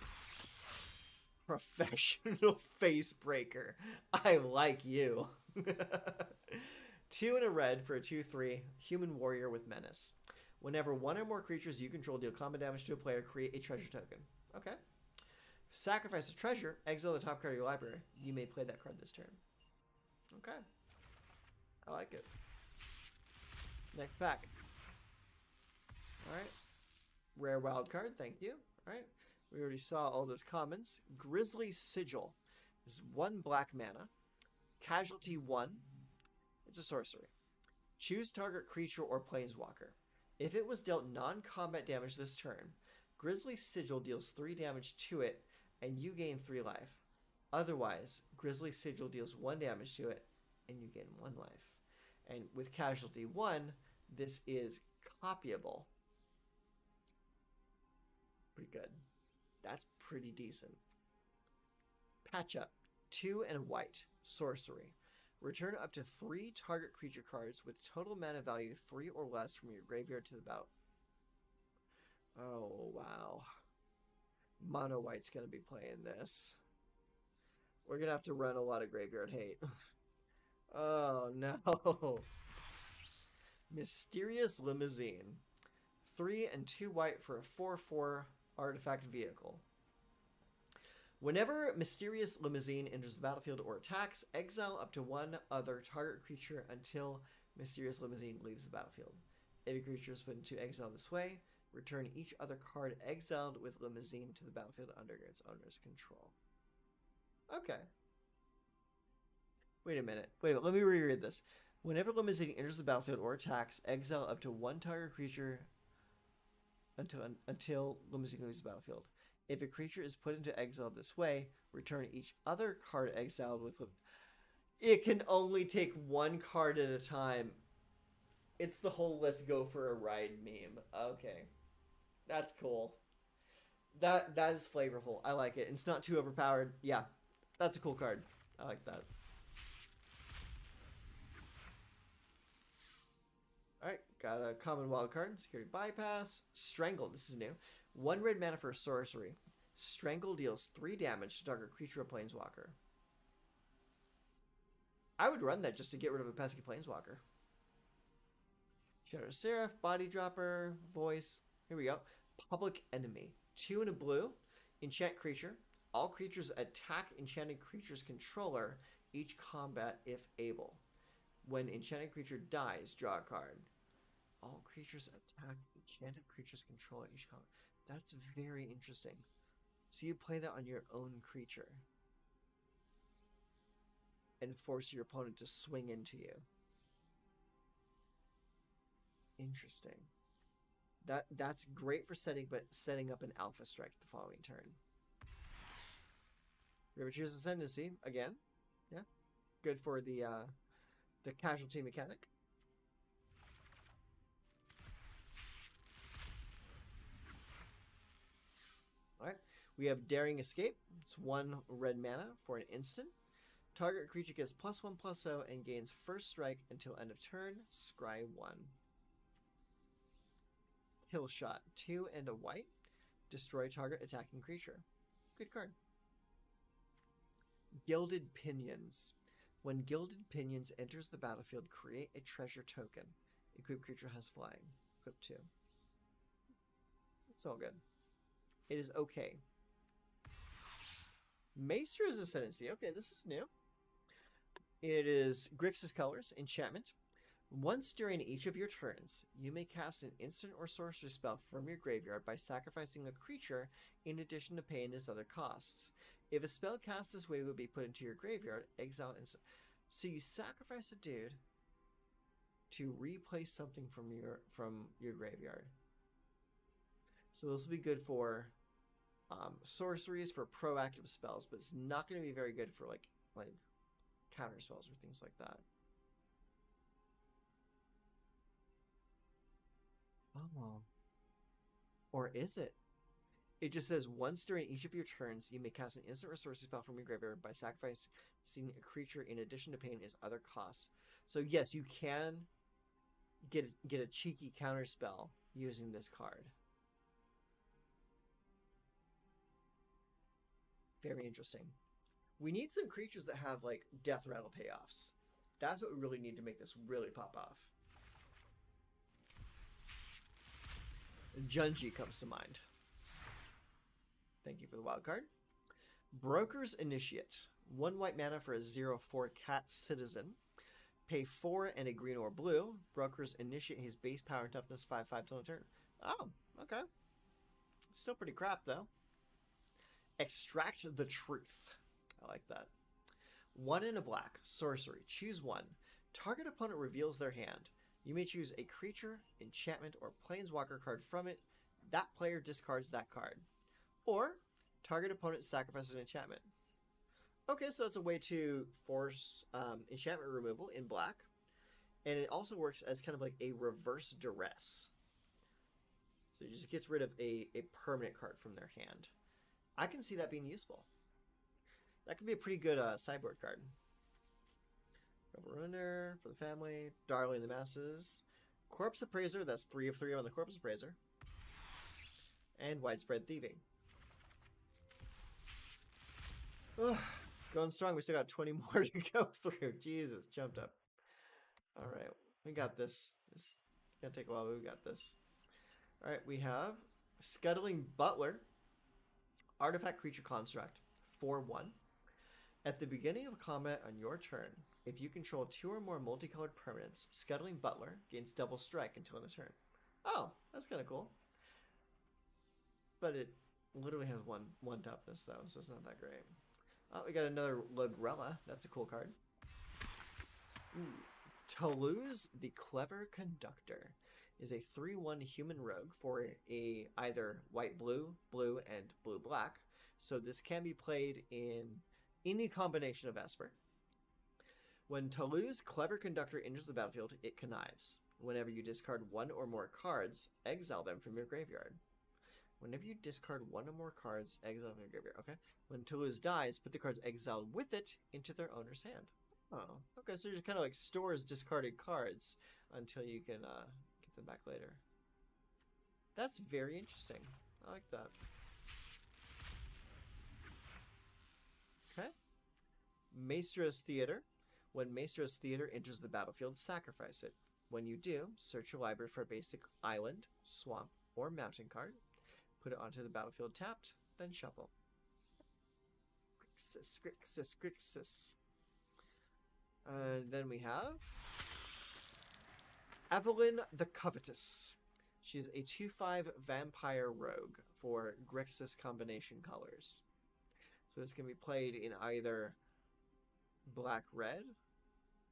Professional face breaker. I like you. 2 and a red for a 2/3 human warrior with menace. Whenever 1 or more creatures you control deal combat damage to a player, create a treasure token. Okay. Sacrifice a treasure, exile the top card of your library. You may play that card this turn. Okay. I like it. Next pack. Alright. Rare wild card, thank you. Alright. We already saw all those commons. Grizzly Sigil is 1 black mana. Casualty 1. It's a sorcery. Choose target creature or planeswalker. If it was dealt non-combat damage this turn, Grizzly Sigil deals 3 damage to it, and you gain 3 life. Otherwise, Grizzly Sigil deals 1 damage to it, and you gain 1 life. And with Casualty 1, this is copyable. Pretty good. That's pretty decent. Patch Up. 2 and white. Sorcery. Return up to 3 target creature cards with total mana value 3 or less from your graveyard to the battle. Oh, wow. Mono White's going to be playing this. We're going to have to run a lot of graveyard hate. Oh, no. Mysterious Limousine. 3 and 2 white for a 4/4 artifact vehicle. Whenever Mysterious Limousine enters the battlefield or attacks, exile up to 1 other target creature until Mysterious Limousine leaves the battlefield. If a creature is put into exile this way, return each other card exiled with Limousine to the battlefield under its owner's control. Okay. Wait a minute. Let me reread this. Whenever Limousine enters the battlefield or attacks, exile up to 1 target creature until Limousine leaves the battlefield. If a creature is put into exile this way, return each other card exiled with... It can only take 1 card at a time. It's the whole let's go for a ride meme. Okay. That's cool. That is flavorful. I like it. It's not too overpowered. Yeah, that's a cool card. I like that. All right, got a common wild card. Security bypass. Strangle. This is new. 1 red mana for a sorcery. Strangle deals 3 damage to target creature or planeswalker. I would run that just to get rid of a pesky planeswalker. Shadow Seraph, Body Dropper, Voice. Here we go. Public Enemy. 2 and a blue. Enchant creature. All creatures attack enchanted creature's controller each combat if able. When enchanted creature dies, draw a card. All creatures attack enchanted creature's controller each combat. That's very interesting. So you play that on your own creature and force your opponent to swing into you. Interesting. That's great for setting up an alpha strike the following turn. River Choose Ascendancy again. Yeah. Good for the casualty mechanic. Alright. We have Daring Escape. It's 1 red mana for an instant. Target creature gets +1/+0 and gains first strike until end of turn. Scry 1. Kill Shot. 2 and a white. Destroy target attacking creature. Good card. Gilded Pinions. When Gilded Pinions enters the battlefield, create a treasure token. Equipped creature has flying. Equip 2. It's all good. It is okay. Maester's Ascendancy. Okay, this is new. It is Grixis Colors, enchantment. Once during each of your turns, you may cast an instant or sorcery spell from your graveyard by sacrificing a creature in addition to paying its other costs. If a spell cast this way would be put into your graveyard, exile instant. So you sacrifice a dude to replace something from your graveyard. So this will be good for sorceries, for proactive spells, but it's not going to be very good for like counter spells or things like that. Oh. Or is it? It just says once during each of your turns, you may cast an instant or sorcery spell from your graveyard by sacrificing a creature in addition to paying its other costs. So yes, you can get a cheeky counter spell using this card. Very interesting. We need some creatures that have like death rattle payoffs. That's what we really need to make this really pop off. Junji comes to mind. Thank you for the wild card. Broker's Initiate. 1 white mana for a 0/4 cat citizen. Pay 4 and a green or blue. Broker's Initiate his base power and toughness 5/5 till turn. Oh, okay. Still pretty crap though. Extract the Truth. I like that. 1 and a black. Sorcery. Choose 1. Target opponent reveals their hand. You may choose a creature, enchantment, or planeswalker card from it. That player discards that card. Or, target opponent sacrifices an enchantment. Okay, so it's a way to force enchantment removal in black. And it also works as kind of like a reverse duress. So it just gets rid of a permanent card from their hand. I can see that being useful. That could be a pretty good sideboard card. Runner for the family. Darling the masses. Corpse Appraiser. That's 3 of 3 on the Corpse Appraiser. And Widespread Thieving. Going strong. We still got 20 more to go through. Jesus, jumped up. All right, we got this. It's gonna take a while, but we got this. All right, we have Scuttling Butler. Artifact Creature Construct. 4/1. At the beginning of combat on your turn, if you control 2 or more multicolored permanents, Scuttling Butler gains double strike until end of turn. Oh, that's kind of cool. But it literally has one toughness though, so it's not that great. Oh, we got another Lagrella. That's a cool card. Ooh. Toulouse the Clever Conductor is a 3/1 human rogue for a either white-blue, blue, and blue-black. So this can be played in any combination of Esper. When Toulouse Clever Conductor enters the battlefield, it connives. Whenever you discard 1 or more cards, exile them from your graveyard. Whenever you discard one or more cards, exile from your graveyard. Okay. When Toulouse dies, put the cards exiled with it into their owner's hand. Oh, okay. So it just kind of like stores discarded cards until you can get them back later. That's very interesting. I like that. Okay. Maestra's Theater. When Maestra's Theater enters the battlefield, sacrifice it. When you do, search your library for a basic island, swamp, or mountain card. Put it onto the battlefield tapped, then shuffle. Grixis, Grixis, Grixis. And then we have Evelyn the Covetous. She's a 2/5 vampire rogue for Grixis combination colors. So this can be played in either black-red,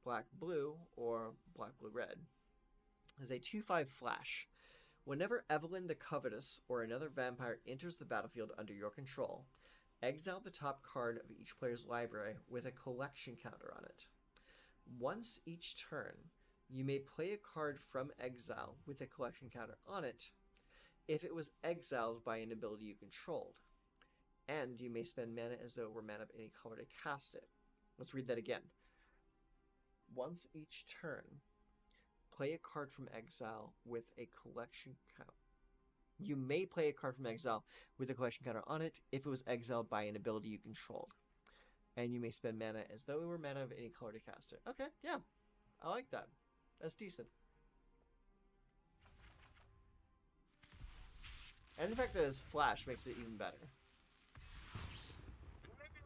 black-blue, or black-blue-red. As a 2/5 flash. Whenever Evelyn the Covetous or another vampire enters the battlefield under your control, exile the top card of each player's library with a collection counter on it. Once each turn, you may play a card from exile with a collection counter on it if it was exiled by an ability you controlled. And you may spend mana as though it were mana of any color to cast it. Let's read that again. Once each turn, play a card from exile with a collection counter. You may play a card from exile with a collection counter on it if it was exiled by an ability you controlled. And you may spend mana as though it were mana of any color to cast it. Okay, yeah. I like that. That's decent. And the fact that it's flash makes it even better.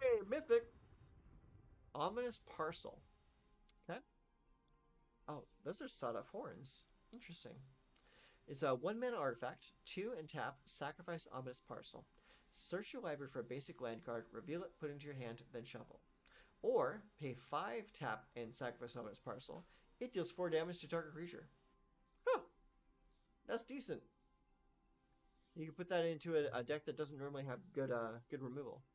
Hey, Mythic! Ominous Parcel. Okay. Oh, those are sawed-off horns. Interesting. It's a 1-mana artifact, 2 and tap, sacrifice Ominous Parcel. Search your library for a basic land card, reveal it, put it into your hand, then shuffle. Or, pay 5 tap and sacrifice Ominous Parcel. It deals 4 damage to target creature. Huh. That's decent. You can put that into a deck that doesn't normally have good removal.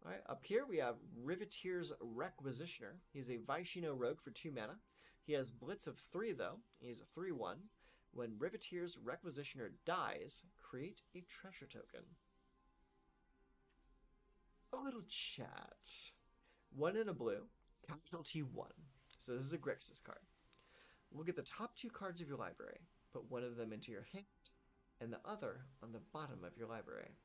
Alright, up here we have Riveteer's Requisitioner. He's a Vaishino rogue for 2 mana. He has Blitz of 3 though. He's a 3/1. When Riveteer's Requisitioner dies, create a treasure token. A little chat. 1 and a blue. Casualty 1. So this is a Grixis card. Look at the top 2 cards of your library. Put one of them into your hand, and the other on the bottom of your library.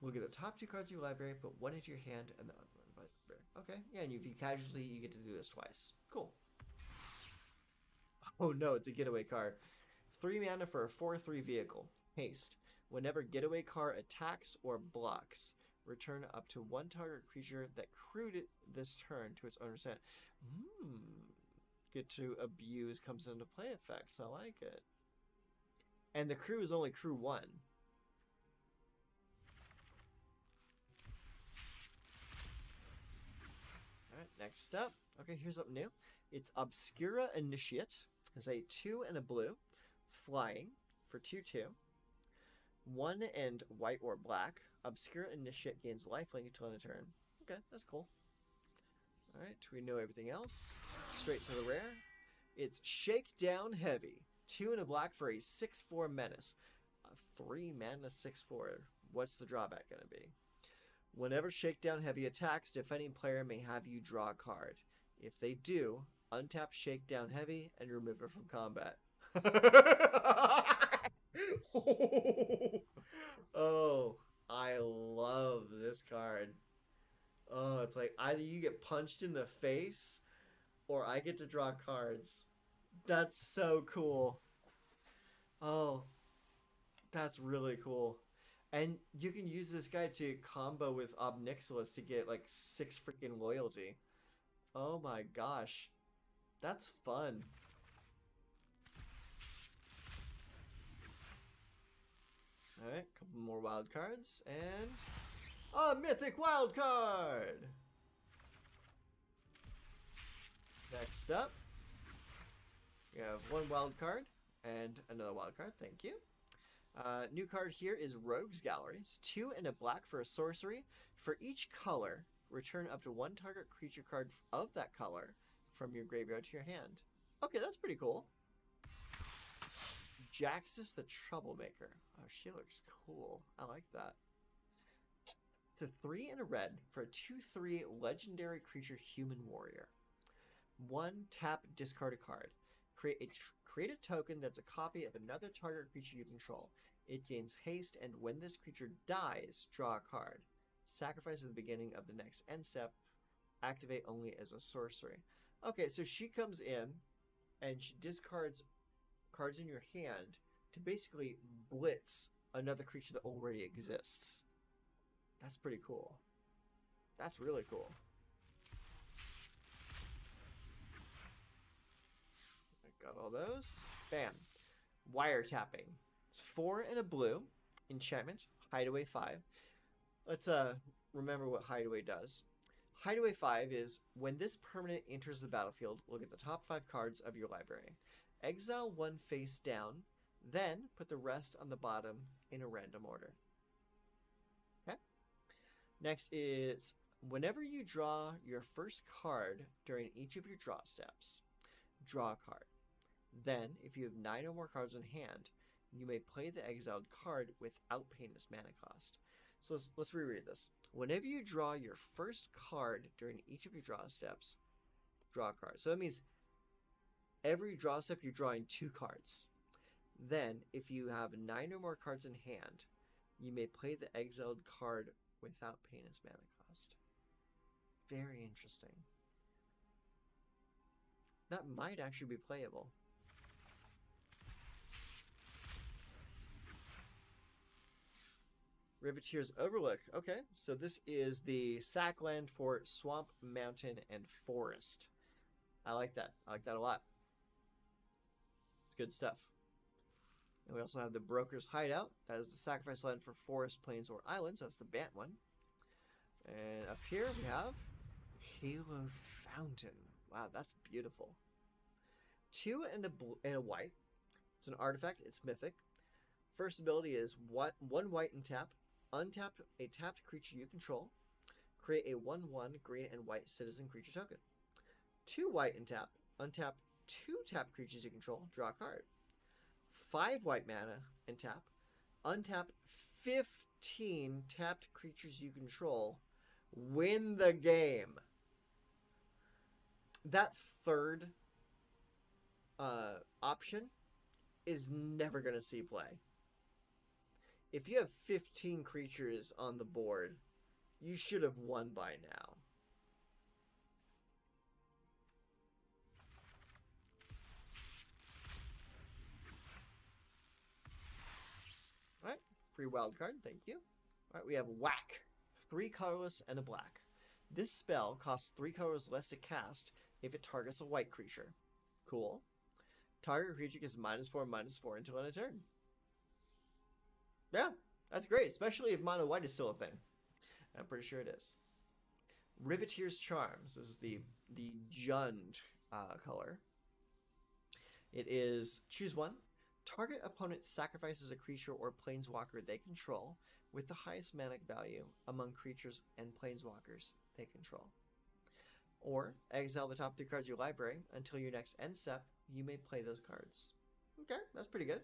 Look at the top 2 cards of your library, put one into your hand, and the other one in the library. Okay, yeah, and if you casualty, you get to do this twice. Cool. Oh no, it's a getaway card. 3 mana for a 4/3 vehicle. Haste. Whenever getaway car attacks or blocks, return up to 1 target creature that crewed it this turn to its owner's hand. Get to abuse comes into play effects. I like it. And the crew is only crew 1. Alright, next up. Okay, here's something new. It's Obscura Initiate. It's a 2 and a blue. Flying for 2/2. 1 and white or black. Obscura Initiate gains lifelink until end of turn. Okay, that's cool. Alright, we know everything else. Straight to the rare. It's Shakedown Heavy. 2 and a black for a 6/4 menace. A 3 mana 6/4. What's the drawback going to be? Whenever Shakedown Heavy attacks, defending player may have you draw a card. If they do, untap Shakedown Heavy and remove it from combat. Oh, I love this card. Oh, it's like either you get punched in the face or I get to draw cards. That's so cool. Oh, that's really cool. And you can use this guy to combo with Ob Nixilis to get like 6 freaking loyalty. Oh my gosh. That's fun. Alright, couple more wild cards, and a mythic wild card! Next up, we have 1 wild card and another wild card, thank you. New card here is Rogue's Gallery. It's 2 and a black for a sorcery. For each color, return up to 1 target creature card of that color from your graveyard to your hand. Okay, that's pretty cool. Jaxus the Troublemaker. she looks cool. I like that. It's a 3 and a red for a 2/3 legendary creature human warrior. 1 tap, discard a card. Create a token that's a copy of another target creature you control. It gains haste, and when this creature dies, draw a card. Sacrifice at the beginning of the next end step. Activate only as a sorcery. Okay, so she comes in and she discards cards in your hand to basically blitz another creature that already exists. That's pretty cool. That's really cool. I got all those. Bam. Wiretapping. It's 4 and a blue. Enchantment. Hideaway 5. Let's remember what Hideaway does. Hideaway 5 is when this permanent enters the battlefield, look at the top 5 cards of your library. Exile 1 face down, then put the rest on the bottom in a random order. Okay? Next is whenever you draw your first card during each of your draw steps, draw a card. Then, if you have 9 or more cards in hand, you may play the exiled card without paying this mana cost. So let's reread this. Whenever you draw your first card during each of your draw steps, draw a card. So that means every draw step you're drawing 2 cards. Then, if you have 9 or more cards in hand, you may play the exiled card without paying its mana cost. Very interesting. That might actually be playable. Riveteer's Overlook. Okay, so this is the sack land for swamp, mountain, and forest. I like that. I like that a lot. It's good stuff. And we also have the Broker's Hideout. That is the sacrifice land for forest, plains, or islands. That's the Bant one. And up here we have Halo Fountain. Wow, that's beautiful. 2 and a white. It's an artifact. It's mythic. First ability is 1 white and tap. Untap a tapped creature you control. Create a 1/1 green and white citizen creature token. 2 white and tap. Untap 2 tapped creatures you control. Draw a card. 5 white mana and tap. Untap 15 tapped creatures you control. Win the game. That third option is never going to see play. If you have 15 creatures on the board, you should have won by now. Alright, free wild card, thank you. Alright, we have Whack. 3 colorless and a black. This spell costs 3 colors less to cast if it targets a white creature. Cool. Target creature gets -4/-4 until end of turn. Yeah, that's great, especially if mono white is still a thing. I'm pretty sure it is. Riveteer's Charms is the Jund color. It is choose 1. Target opponent sacrifices a creature or planeswalker they control with the highest mana value among creatures and planeswalkers they control. Or exile the top 3 cards of your library until your next end step. You may play those cards. Okay, that's pretty good.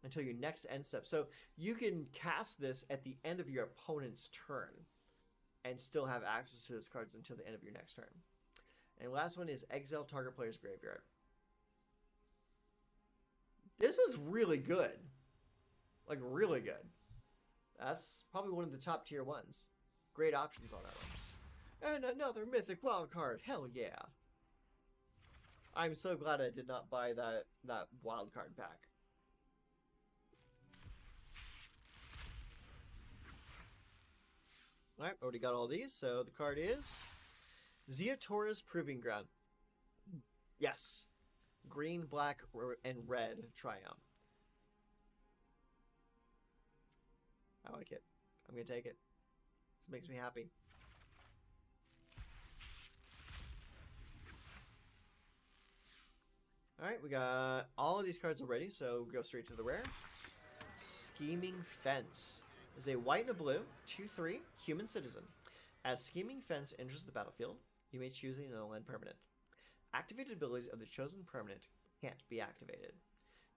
Until your next end step. So you can cast this at the end of your opponent's turn and still have access to those cards until the end of your next turn. And last one is exile target player's graveyard. This one's really good. Like, really good. That's probably one of the top tier ones. Great options on that one. And another mythic wildcard. Hell yeah. I'm so glad I did not buy that wildcard pack. Alright, already got all these, so the card is Zeatora's Proving Ground. Yes. Green, black, and red Triumph. I like it. I'm going to take it. This makes me happy. Alright, we got all of these cards already, so we'll go straight to the rare. Scheming Fence is a white and a blue, 2/3 human citizen. As Scheming Fence enters the battlefield, you may choose a no-land permanent. Activated abilities of the chosen permanent can't be activated.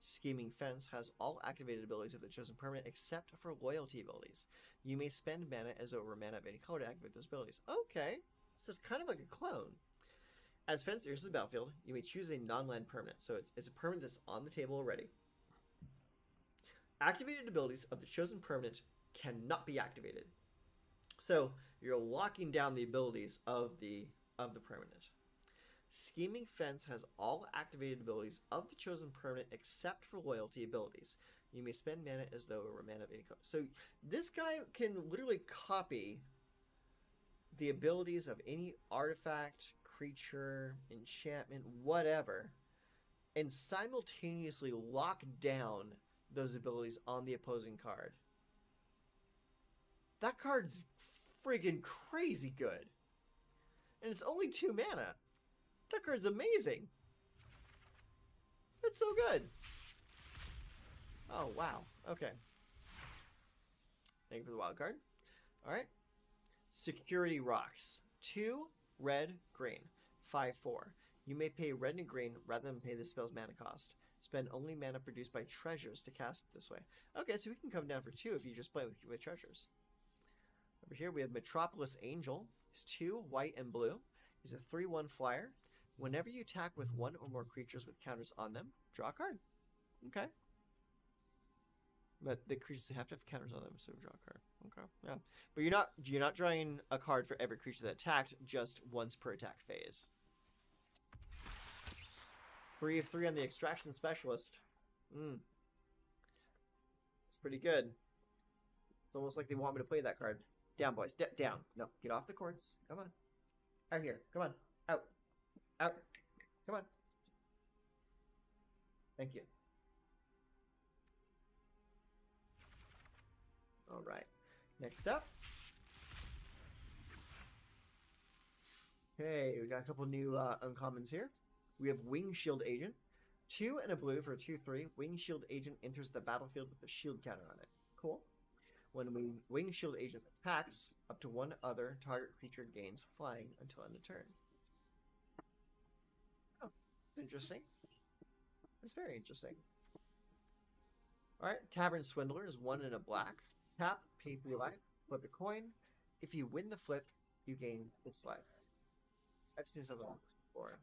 Scheming Fence has all activated abilities of the chosen permanent except for loyalty abilities. You may spend mana as though it were mana of any color to activate those abilities. Okay, so it's kind of like a clone. As Fence enters the battlefield, you may choose a non-land permanent. So it's a permanent that's on the table already. Activated abilities of the chosen permanent cannot be activated. So you're locking down the abilities of the permanent. Scheming Fence has all activated abilities of the chosen permanent except for loyalty abilities. You may spend mana as though it were mana of any color. So this guy can literally copy the abilities of any artifact, creature, enchantment, whatever, and simultaneously lock down those abilities on the opposing card. That card's friggin' crazy good. And it's only 2 mana. That card's amazing. It's so good. Oh, wow. Okay. Thank you for the wild card. All right. Security Rocks. 2 red, green. 5/4. You may pay red and green rather than pay the spell's mana cost. Spend only mana produced by treasures to cast it this way. Okay, so we can come down for 2 if you just play with treasures. Over here we have Metropolis Angel. It's 2 white and blue. He's a 3/1 flyer. Whenever you attack with 1 or more creatures with counters on them, draw a card. Okay. But the creatures have to have counters on them, so draw a card. Okay. Yeah. But you're not drawing a card for every creature that attacked, just once per attack phase. 3 of 3 on the Extraction Specialist. It's pretty good. It's almost like they want me to play that card. Down, boys. Step down. No, get off the courts. Come on. Out here. Come on. Out. Out. Come on. Thank you. All right. Next up. Okay, we got a couple new uncommons here. We have Wing Shield Agent. 2 and a blue for a 2/3. Wing Shield Agent enters the battlefield with a shield counter on it. Cool. When Wing Shield Agent attacks, up to 1 other target creature gains flying until end of turn. Oh, that's interesting. That's very interesting. Alright, Tavern Swindler is 1 and a black. Tap, pay 3 life, flip a coin. If you win the flip, you gain 6 life. I've seen something like this before.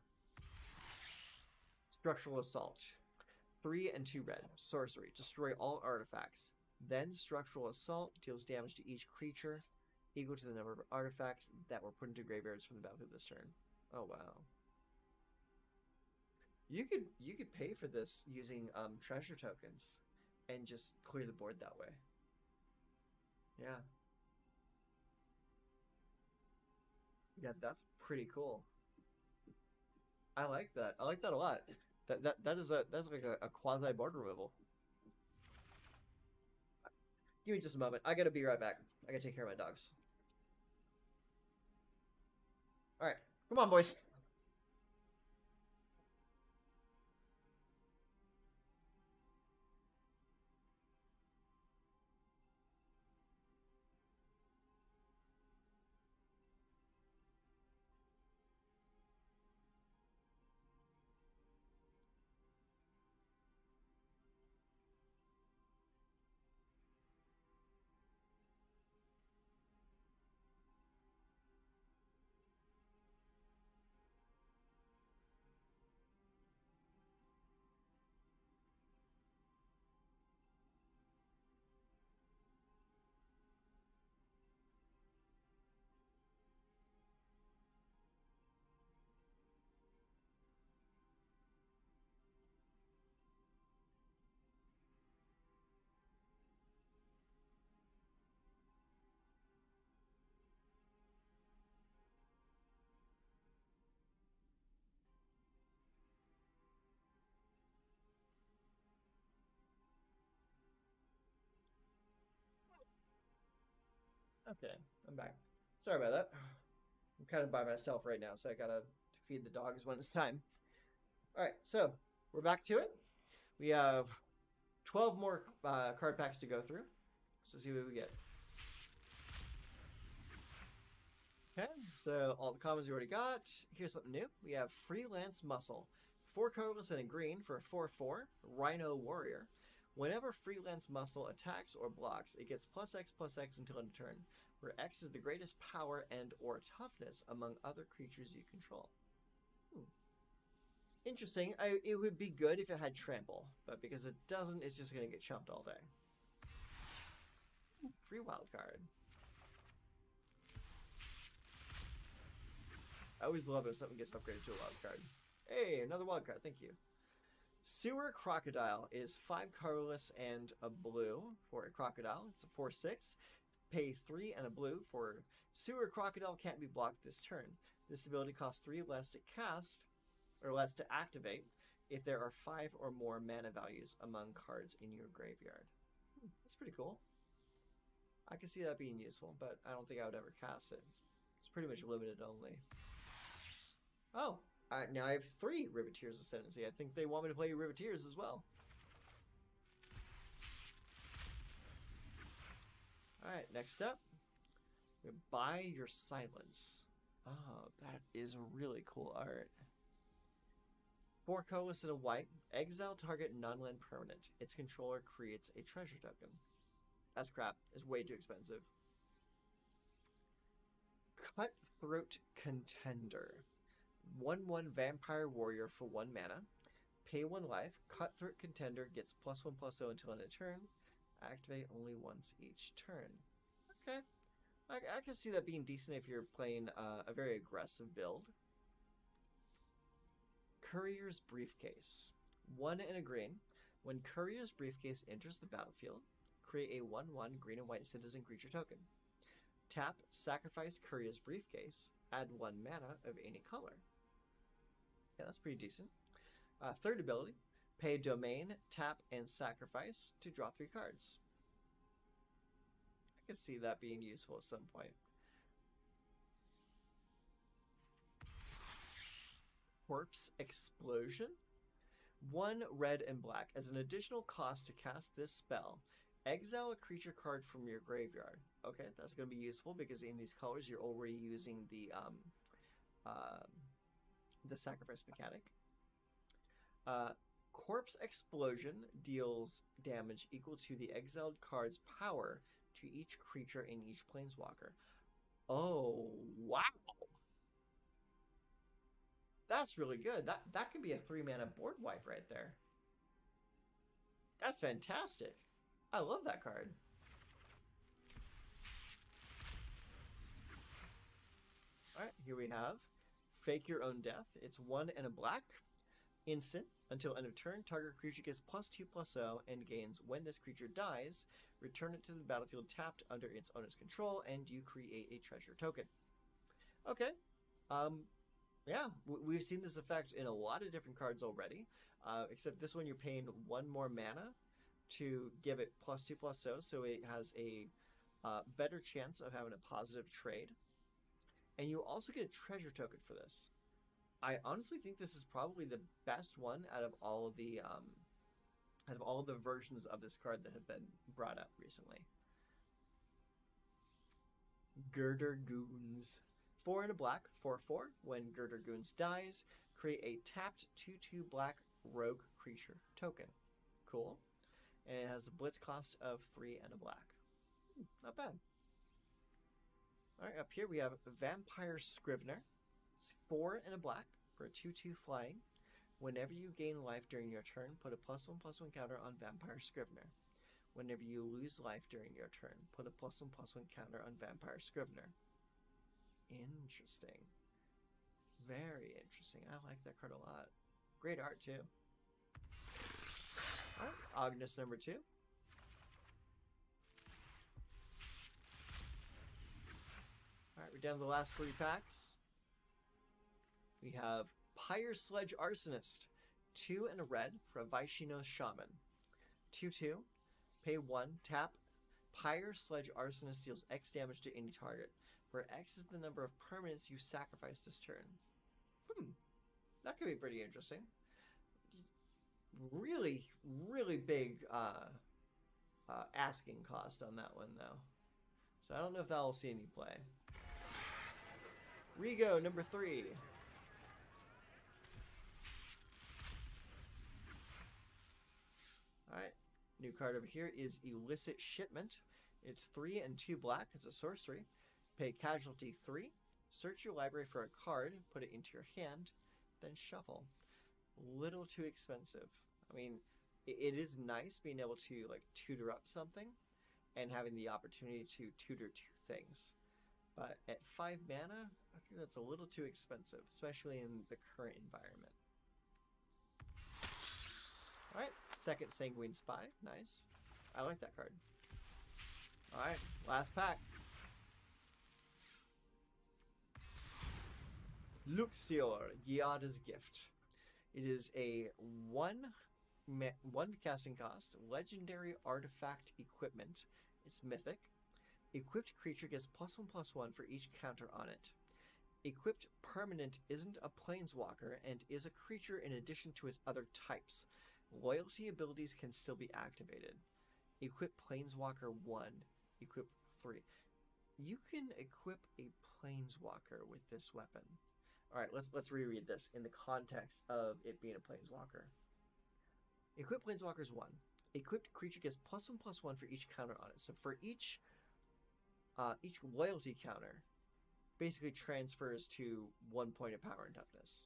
Structural Assault. 3 and 2 red. Sorcery. Destroy all artifacts. Then Structural Assault deals damage to each creature equal to the number of artifacts that were put into graveyards from the battlefield this turn. Oh wow. You could pay for this using treasure tokens and just clear the board that way. Yeah. Yeah, that's pretty cool. I like that. I like that a lot. That's like a quasi board removal. Give me just a moment. I gotta be right back. I gotta take care of my dogs. Alright. Come on, boys. Okay, I'm back. Sorry about that. I'm kind of by myself right now, so I gotta feed the dogs when it's time. Alright, so we're back to it. We have 12 more card packs to go through. So see what we get. Okay, so all the commons we already got. Here's something new. We have Freelance Muscle. 4 colorless and a green for a 4/4 Rhino Warrior. Whenever freelance muscle attacks or blocks, it gets +X/+X until end of turn, where X is the greatest power and or toughness among other creatures you control. Interesting. It would be good if it had trample, but because it doesn't, it's just going to get chumped all day. Free wild card. I always love it when something gets upgraded to a wild card. Hey, another wild card. Thank you. Sewer Crocodile is 5 colorless and a blue for a crocodile. It's a 4/6. Pay 3 and a blue for Sewer Crocodile can't be blocked this turn. This ability costs 3 less to cast, or less to activate, if there are 5 or more mana values among cards in your graveyard. That's pretty cool. I can see that being useful, but I don't think I would ever cast it. It's pretty much limited only. Oh, now I have 3 Riveteers Ascendancy. I think they want me to play Riveteers as well. Alright, next up, Buy Your Silence. Oh, that is really cool art. 4 colorless and a white. Exile target non-land permanent. Its controller creates a treasure token. That's crap. It's way too expensive. Cutthroat Contender. 1/1 Vampire Warrior for 1 mana. Pay 1 life. Cutthroat Contender gets +1/+0 until end of turn. Activate only once each turn. Okay. I can see that being decent if you're playing a very aggressive build. Courier's Briefcase. 1 and a green. When Courier's Briefcase enters the battlefield, create a 1/1 green and white citizen creature token. Tap, sacrifice Courier's Briefcase, add 1 mana of any color. Yeah, that's pretty decent. Third ability, pay domain, tap, and sacrifice to draw 3 cards. I can see that being useful at some point. Corpse Explosion. 1 red and black. As an additional cost to cast this spell, exile a creature card from your graveyard. Okay, that's going to be useful because in these colors you're already using the sacrifice mechanic. Corpse Explosion deals damage equal to the exiled card's power to each creature in each planeswalker. Oh, wow! That's really good. That could be a 3 mana board wipe right there. That's fantastic. I love that card. Alright, here we have Fake Your Own Death. It's 1 and a black. Instant. Until end of turn, target creature gets +2/+0 and gains when this creature dies. Return it to the battlefield tapped under its owner's control, and you create a treasure token. Okay. Yeah, we've seen this effect in a lot of different cards already, except this one you're paying 1 more mana to give it +2/+0, so it has a better chance of having a positive trade. And you also get a treasure token for this. I honestly think this is probably the best one out of all of the versions of this card that have been brought up recently. Girder Goons. 4 and a black, 4/4. When Girder Goons dies, create a tapped 2/2 black rogue creature token. Cool. And it has a blitz cost of 3 and a black. Not bad. Alright, up here we have Vampire Scrivener. It's 4 and a black for a 2/2 flying. Whenever you gain life during your turn, put a +1/+1 counter on Vampire Scrivener. Whenever you lose life during your turn, put a +1/+1 counter on Vampire Scrivener. Interesting. Very interesting. I like that card a lot. Great art, too. Alright, Agnes number 2. Alright, we're down to the last 3 packs. We have Pyre Sledge Arsonist. 2 and a red for a Vaishino Shaman. 2/2. Pay 1, tap. Pyre Sledge Arsonist deals X damage to any target, where X is the number of permanents you sacrifice this turn. That could be pretty interesting. Really, really big asking cost on that one, though. So I don't know if that'll see any play. Rigo, number 3. Alright. New card over here is Illicit Shipment. It's 3 and 2 black. It's a sorcery. Pay casualty 3. Search your library for a card, put it into your hand, then shuffle. Little too expensive. I mean, it is nice being able to like tutor up something and having the opportunity to tutor 2 things. But at 5 mana, I think that's a little too expensive, especially in the current environment. Alright, second Sanguine Spy. Nice. I like that card. Alright, last pack. Luxior, Giada's Gift. It is a 1 casting cost, legendary artifact equipment. It's mythic. Equipped creature gets +1/+1 for each counter on it. Equipped permanent isn't a planeswalker and is a creature in addition to its other types. Loyalty abilities can still be activated. Equip planeswalker 1. Equip 3. You can equip a planeswalker with this weapon. Alright, let's reread this in the context of it being a planeswalker. Equip planeswalkers 1. Equipped creature gets +1/+1 for each counter on it. So for each loyalty counter basically transfers to 1 point of power and toughness.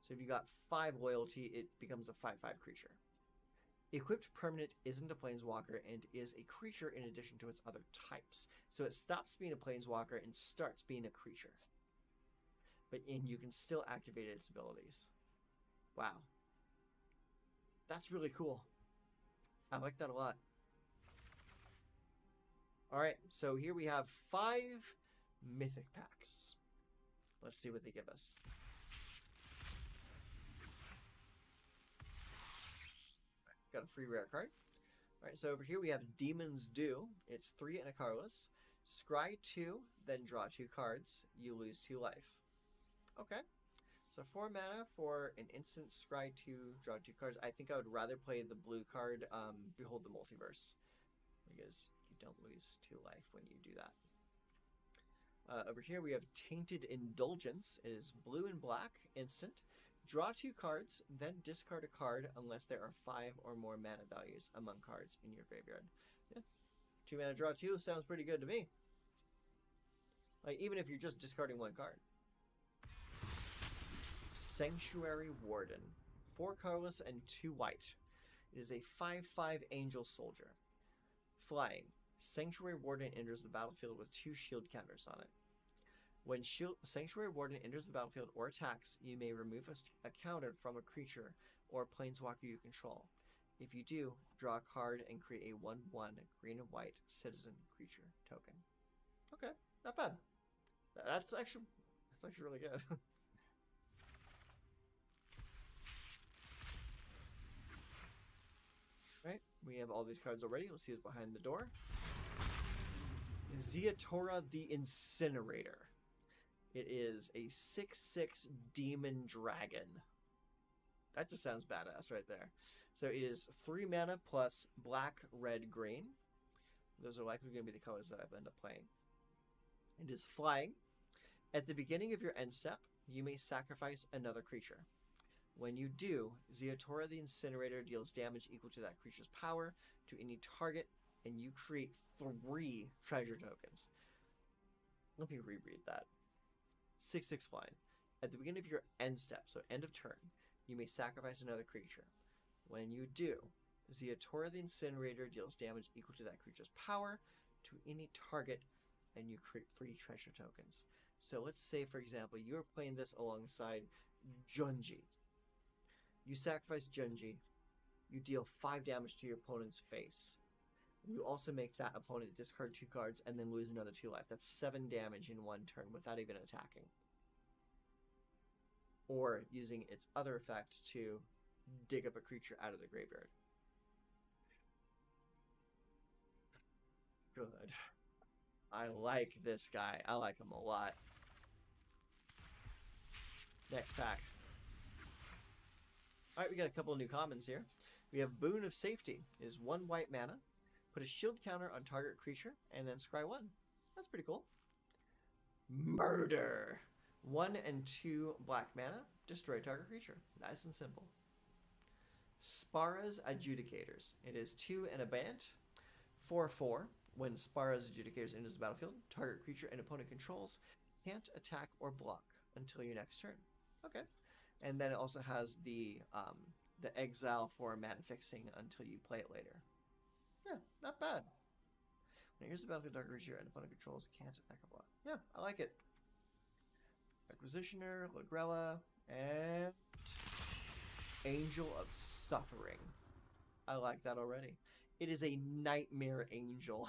So if you got 5 loyalty, it becomes a 5/5 creature. Equipped permanent isn't a planeswalker and is a creature in addition to its other types. So it stops being a planeswalker and starts being a creature. And you can still activate its abilities. Wow. That's really cool. I like that a lot. Alright, so here we have 5 mythic packs. Let's see what they give us. Got a free rare card. Alright, so over here we have Demon's Due. It's 3 and a colorless. Scry 2, then draw 2 cards. You lose 2 life. Okay. So 4 mana for an instant scry 2, draw 2 cards. I think I would rather play the blue card, Behold the Multiverse, because you don't lose 2 life when you do that. Over here we have Tainted Indulgence. It is blue and black, instant. Draw 2 cards, then discard a card unless there are 5 or more mana values among cards in your graveyard. Yeah. 2 mana, draw 2 sounds pretty good to me. Like, even if you're just discarding 1 card. Sanctuary Warden. 4 colorless and 2 white. It is a 5/5 Angel Soldier. Flying. Sanctuary Warden enters the battlefield with 2 shield counters on it. When Sanctuary Warden enters the battlefield or attacks, you may remove a counter from a creature or planeswalker you control. If you do, draw a card and create a 1/1 green and white citizen creature token. Okay, not bad. That's actually really good. Right, we have all these cards already. Let's see what's behind the door. Zeatora the Incinerator. It is a 6/6 Demon Dragon. That just sounds badass right there. So it is 3 mana plus black, red, green. Those are likely going to be the colors that I've ended up playing. It is flying. At the beginning of your end step, you may sacrifice another creature. When you do, Zeatora the Incinerator deals damage equal to that creature's power to any target, and you create 3 treasure tokens. Let me reread that. 6/6 flying. At the beginning of your end step, so end of turn, you may sacrifice another creature. When you do, Zeatora the Incinerator deals damage equal to that creature's power to any target, and you create 3 treasure tokens. So let's say, for example, you're playing this alongside Junji. You sacrifice Junji, you deal 5 damage to your opponent's face. You also make that opponent discard 2 cards and then lose another 2 life. That's 7 damage in 1 turn without even attacking. Or using its other effect to dig up a creature out of the graveyard. Good. I like this guy. I like him a lot. Next pack. Alright, we got a couple of new commons here. We have Boon of Safety. It is 1 white mana. Put a shield counter on target creature, and then scry 1. That's pretty cool. Murder. 1 and 2 black mana. Destroy target creature. Nice and simple. Spara's Adjudicators. It is 2 and a bant. 4/4. When Spara's Adjudicators enters the battlefield, target creature and opponent controls can't attack or block until your next turn. Okay. And then it also has the exile for mana fixing until you play it later. Yeah, not bad. When it enters the battlefield, target creature and opponent controls can't attack or block. Yeah, I like it. Acquisitioner, Lagrella, and Angel of Suffering. I like that already. It is a Nightmare Angel.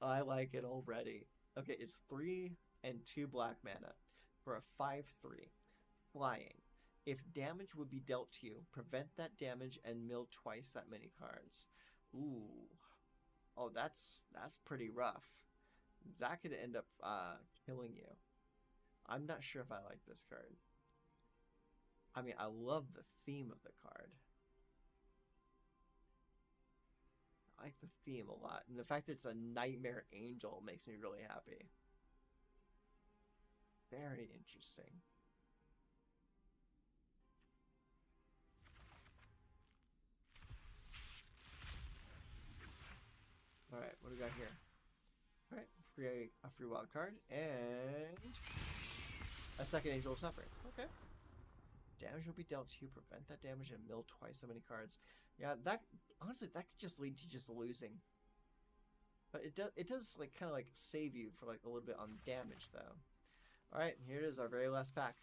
I like it already. Okay, it's 3 and 2 black mana for a 5/3. Flying. If damage would be dealt to you, prevent that damage and mill twice that many cards. Ooh. Oh, that's pretty rough. That could end up killing you. I'm not sure if I like this card. I mean, I love the theme of the card. I like the theme a lot. And the fact that it's a Nightmare Angel makes me really happy. Very interesting. Alright, what do we got here? Alright, a free wild card and a second Angel of Suffering. Okay. Damage will be dealt to you. Prevent that damage and mill twice so many cards. Yeah, that honestly that could just lead to just losing. But it does like kind of like save you for like a little bit on damage though. All right, here it is, our very last pack.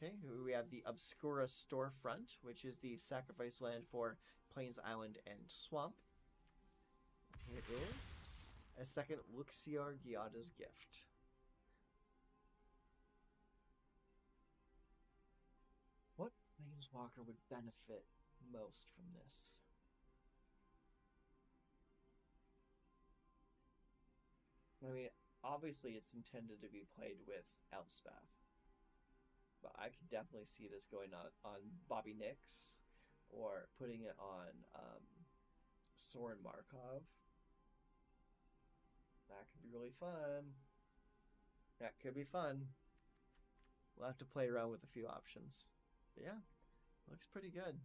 Okay, we have the Obscura Storefront, which is the sacrifice land for Plains Island and Swamp. Here is a second Luxiar Giada's Gift. What Planeswalker would benefit most from this? I mean, obviously it's intended to be played with Elspeth. But I could definitely see this going on Bobby Nix or putting it on Soren Markov. That could be really fun. That could be fun. We'll have to play around with a few options. But yeah, looks pretty good.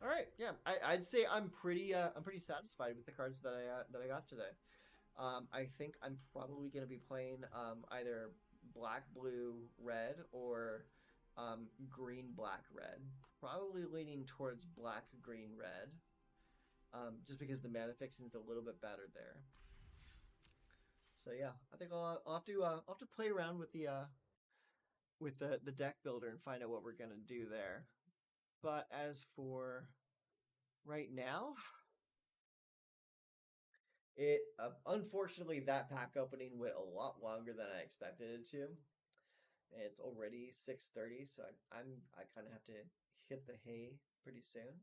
All right, yeah, I'd say I'm pretty satisfied with the cards that I got today. I think I'm probably going to be playing either black, blue, red, or green, black, red. Probably leaning towards black, green, red, just because the mana fixing is a little bit better there. So yeah, I think I'll have to play around with the deck builder and find out what we're gonna do there. But as for right now, it unfortunately that pack opening went a lot longer than I expected it to. And it's already 6:30, so I kind of have to hit the hay pretty soon.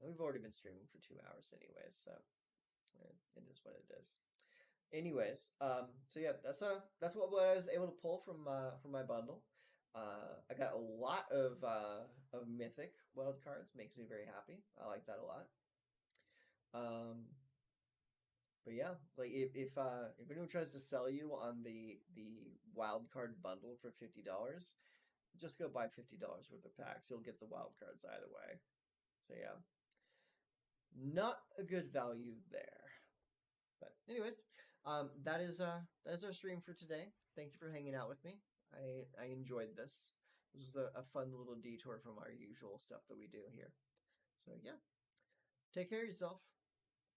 And we've already been streaming for 2 hours anyways, so it is what it is. Anyways, so yeah, that's what I was able to pull from my bundle. I got a lot of mythic wild cards, makes me very happy. I like that a lot. But yeah, like if anyone tries to sell you on the wild card bundle for $50, just go buy $50 worth of packs. You'll get the wild cards either way. So yeah, not a good value there. But anyways, that is our stream for today. Thank you for hanging out with me. I enjoyed this. This was a fun little detour from our usual stuff that we do here. So yeah, take care of yourself.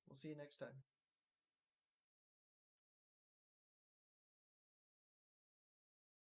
We'll see you next time.